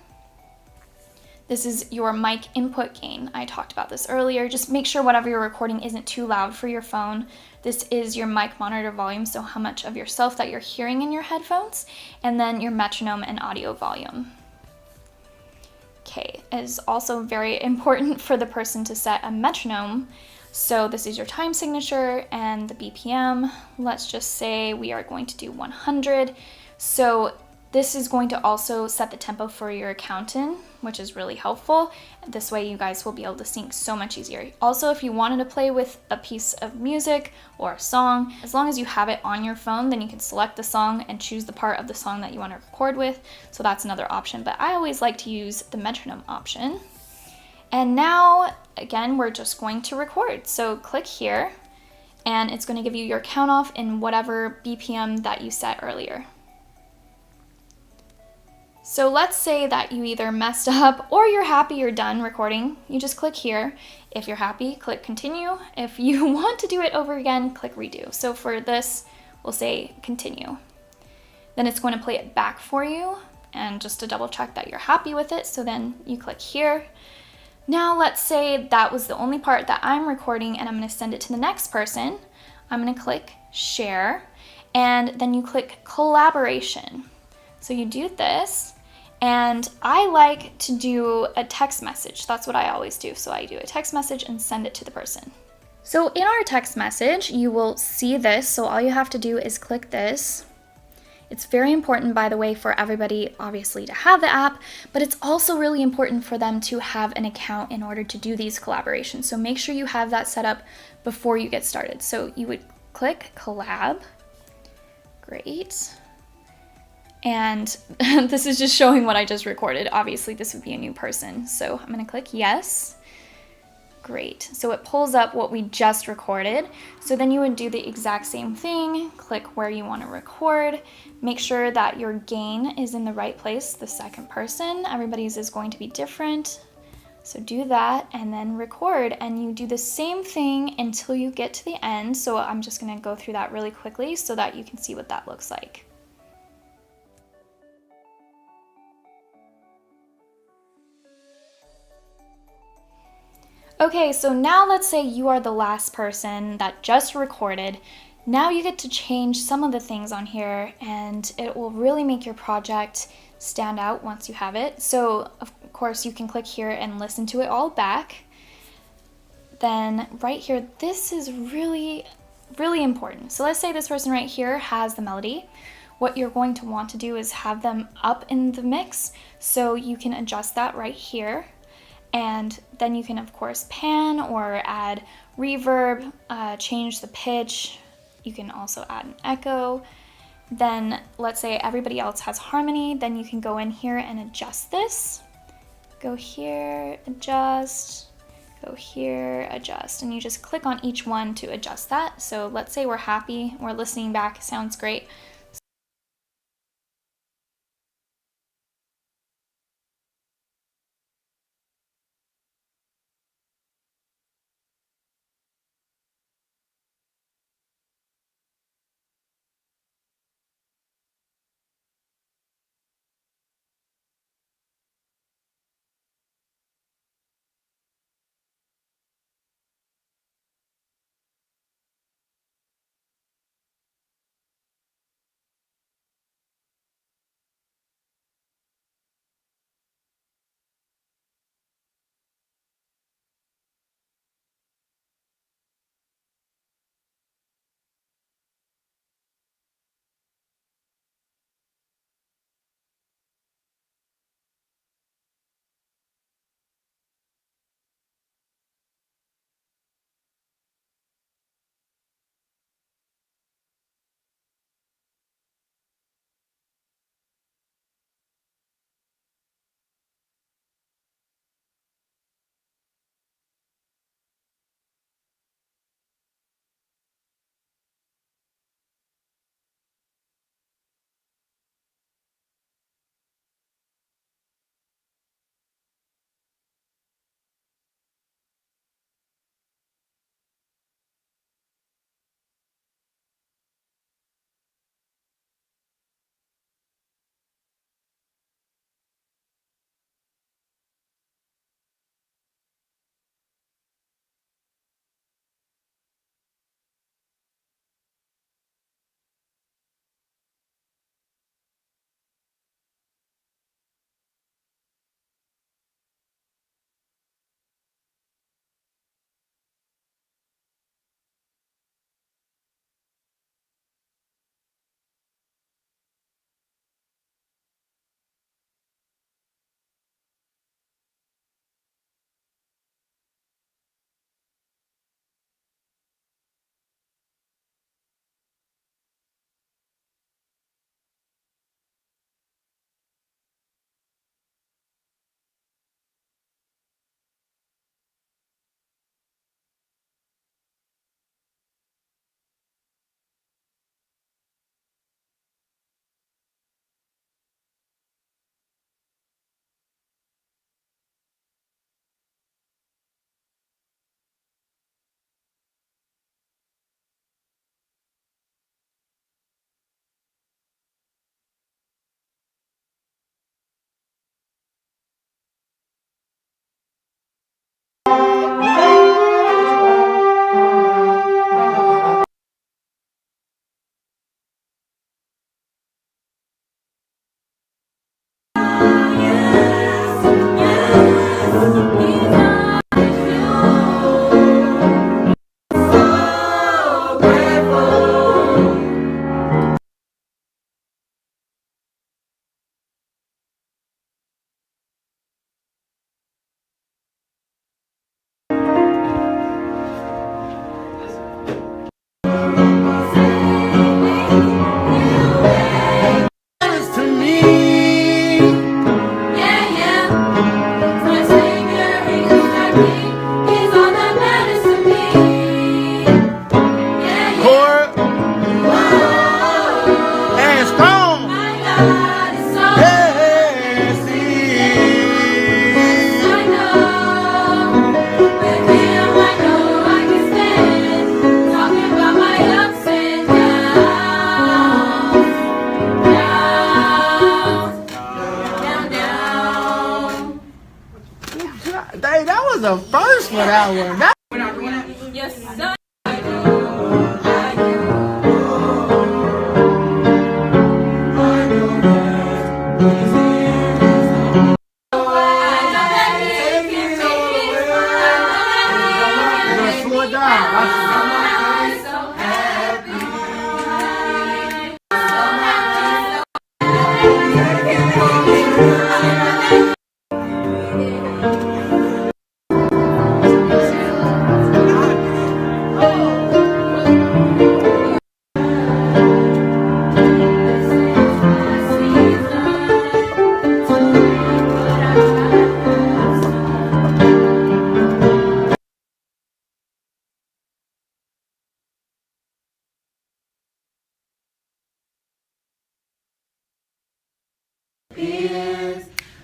This is your mic input gain. I talked about this earlier. Just make sure whatever you're recording isn't too loud for your phone. This is your mic monitor volume, so how much of yourself that you're hearing in your headphones, and then your metronome and audio volume. Okay, it is also very important for the person to set a metronome. So this is your time signature and the BPM. Let's just say we are going to do 100. So this is going to also set the tempo for your accountant, which is really helpful. This way you guys will be able to sync so much easier. Also, if you wanted to play with a piece of music or a song, as long as you have it on your phone, then you can select the song and choose the part of the song that you want to record with. So that's another option, but I always like to use the metronome option. And now, again, we're just going to record. So click here, and it's going to give you your count off in whatever BPM that you set earlier. So let's say that you either messed up or you're happy you're done recording. You just click here. If you're happy, click continue. If you want to do it over again, click redo. So for this, we'll say continue. Then it's going to play it back for you, and just to double check that you're happy with it. So then you click here. Now let's say that was the only part that I'm recording and I'm going to send it to the next person. I'm going to click share and then you click collaboration. So you do this, and I like to do a text message. That's what I always do. So I do a text message and send it to the person. So in our text message, you will see this. So all you have to do is click this. It's very important, by the way, for everybody, obviously, to have the app, but it's also really important for them to have an account in order to do these collaborations. So make sure you have that set up before you get started. So you would click collab. Great. And this is just showing what I just recorded. Obviously, this would be a new person. So I'm going to click yes. Great. So it pulls up what we just recorded. So then you would do the exact same thing. Click where you want to record. Make sure that your gain is in the right place, the second person. Everybody's is going to be different. So do that and then record, and you do the same thing until you get to the end. So I'm just going to go through that really quickly so that you can see what that looks like. Okay, so now let's say you are the last person that just recorded. Now you get to change some of the things on here, and it will really make your project stand out once you have it. So of course you can click here and listen to it all back. Then right here, this is really important. So let's say this person right here has the melody. What you're going to want to do is have them up in the mix, so you can adjust that right here. And then you can, of course, pan or add reverb, change the pitch. You can also add an echo. Then let's say everybody else has harmony, then you can go in here and adjust this. Go here, adjust, go here, adjust, and you just click on each one to adjust that. So let's say we're happy, we're listening back, sounds great. Hey, that was a first for that one. That slow it down.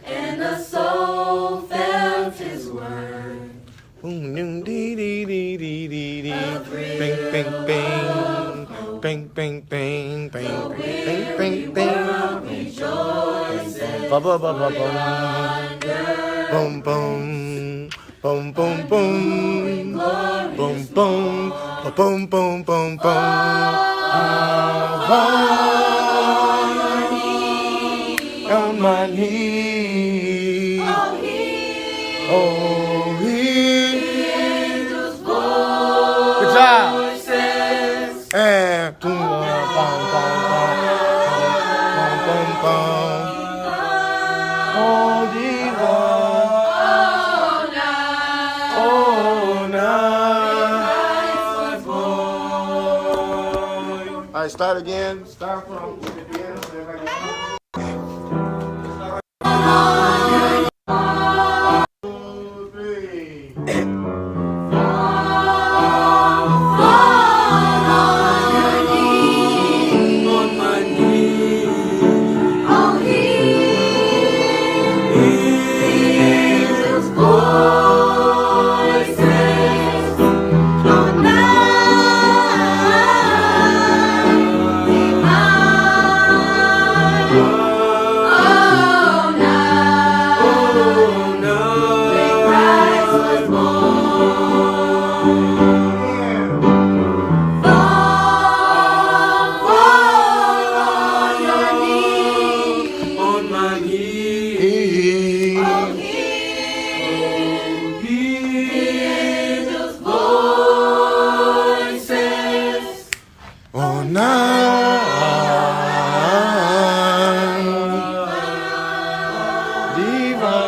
And the soul felt his word. Boom, ding, dee, dee, dee, dee, dee, dee. Bing, bing, bing. Bing, bing, bing, bing, bing, bing, bing. Ba, ba, ba, ba, boom. Boom, boom. Boom, boom, boom. Boom, boom. Ba, boom, boom, boom, boom. On my knees. Oh, good job. And boom, boom, boom, boom, boom, boom. Oh, diva. Oh, night. All right, start again. Start from the beginning.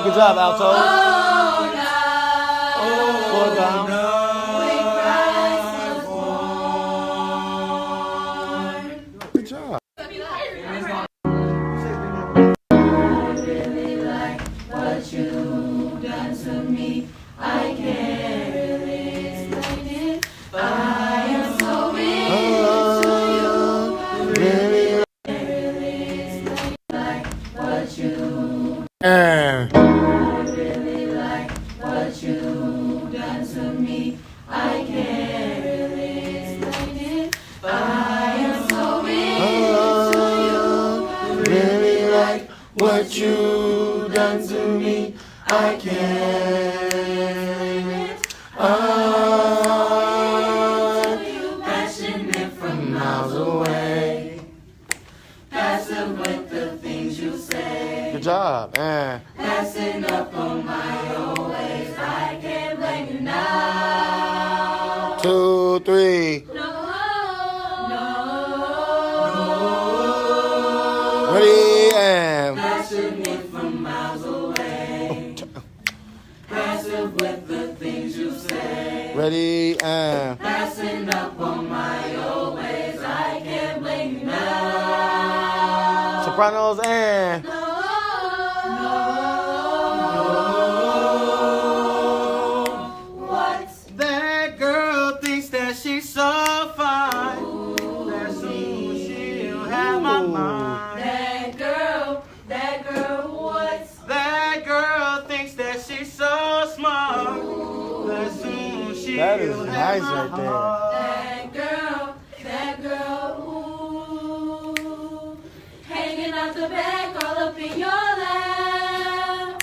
Good job, alto. Slow down. Good job. What you've done to me, I can't really explain it. I am so into you. Really explain like what you. I really like what you've done to me. I can't really explain it. I am so into you. Really like what you've done to me. I can't. Passionate from miles away. Passive with the things you say. Good job. Passing up on my own ways. I can't blame you now. 2, 3. No. Ready and Passionate from miles away. Passive with the things you say. ready and Passing up on my old ways. I can't blame you now. sopranos and What? that girl thinks that she's so fine. That soon she'll have my mind. That girl, what? That girl thinks that she's so smart. That soon she'll That is have nice my right there. heart. That girl, ooh, hanging out the back, all up in your lap.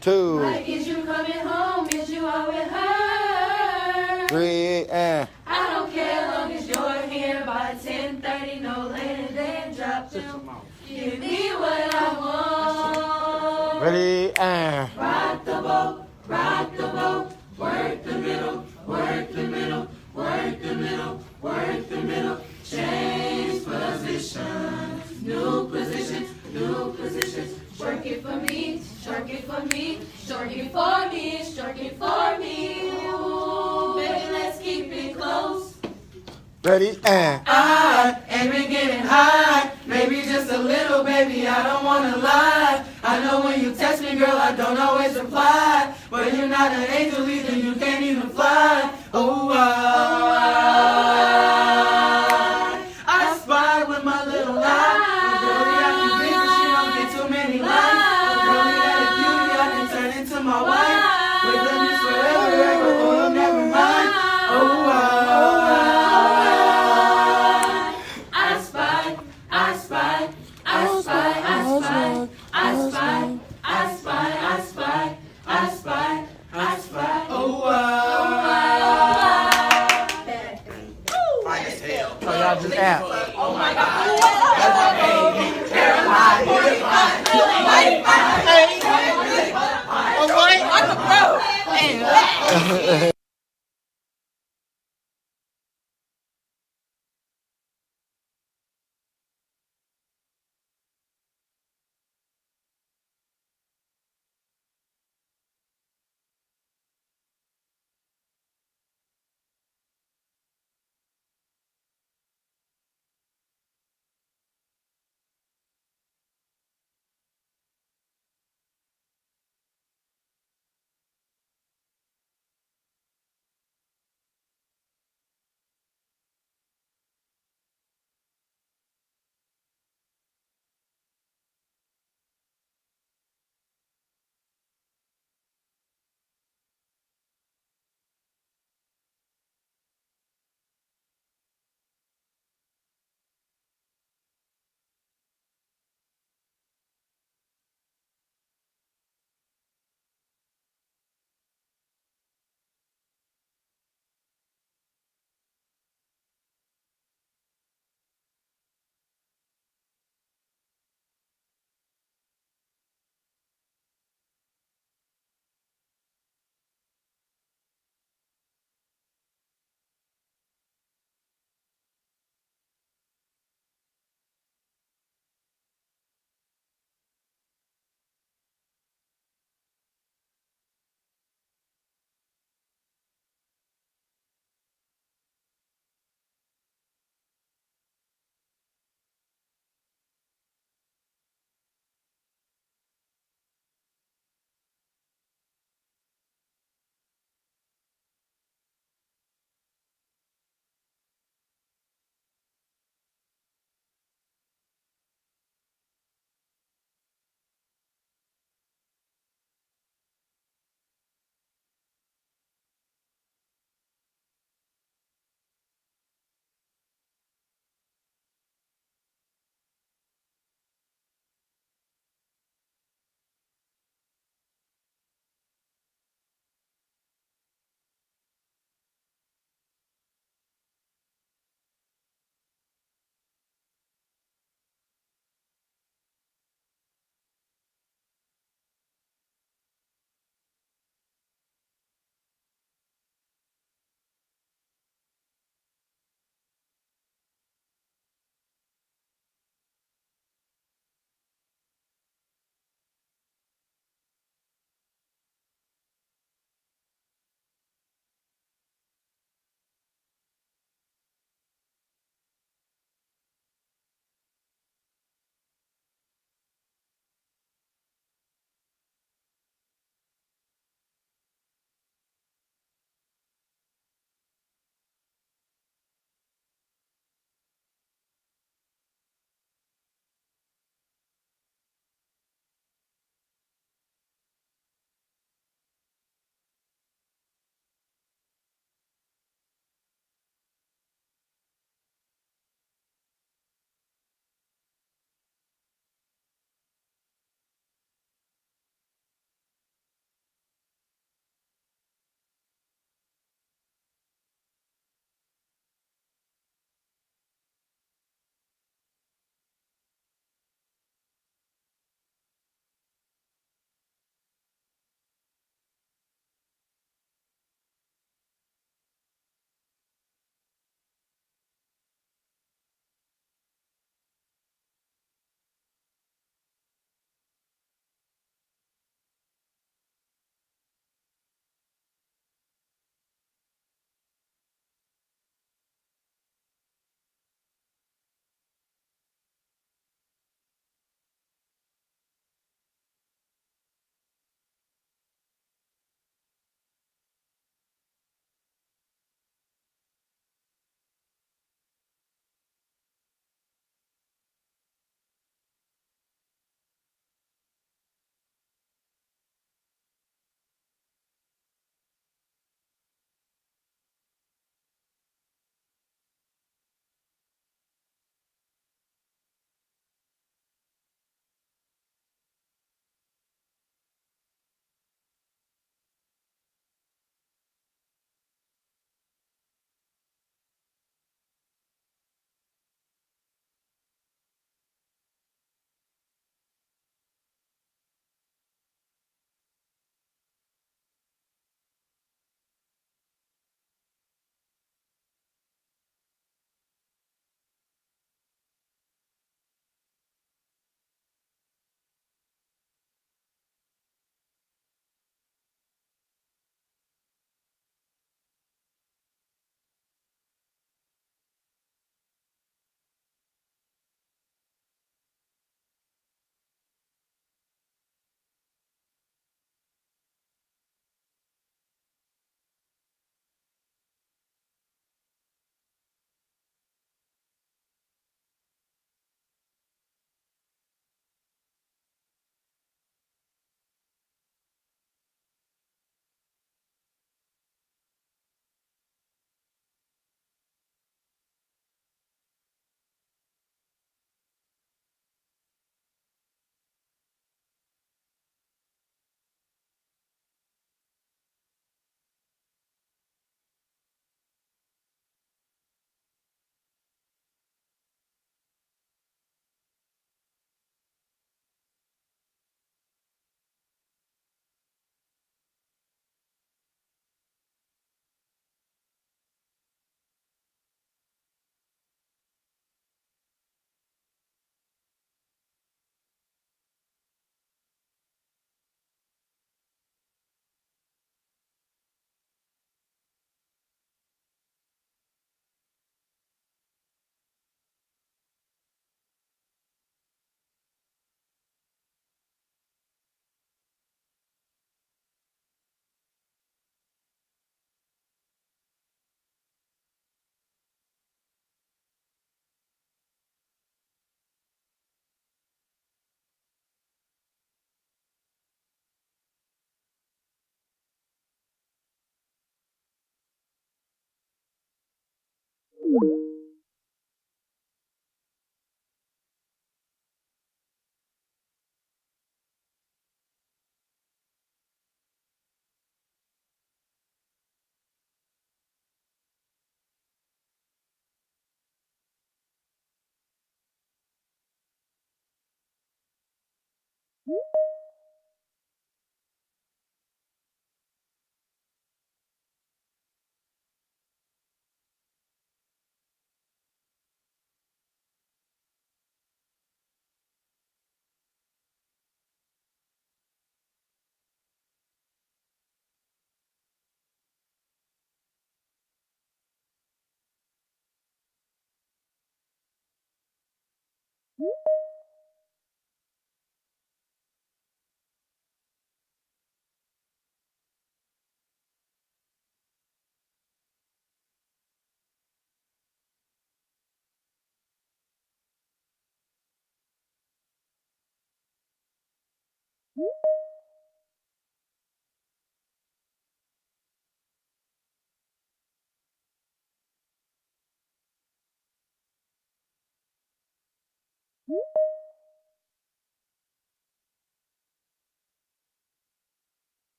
2, Like, is you coming home? Is you out with her? 3, and I don't care long as you're here by 10:30, no later than drop them. Give me what I want. ready, and Rock the boat, rock the boat. Work the middle, work the middle, work the middle, work the middle. Change positions, new positions, new positions. Work it for me, shirk it for me, shirk it for me, shirk it for me. Ooh, baby, let's keep it close. ready, and I ain't been getting high, maybe just a little, baby, I don't wanna lie. I know when you text me, girl, I don't always reply, but you're not an angel either, you can't even fly. Oh, I spy with my little eye. A girlie I can think, but she don't get too many likes. A girlie that a cutie, I can turn into my wife. With them is forever, ever, oh, never mind. Oh, I spy, I spy, I spy, I spy, I spy, I spy, I spy, I spy, I spy. Oh, so y'all just app.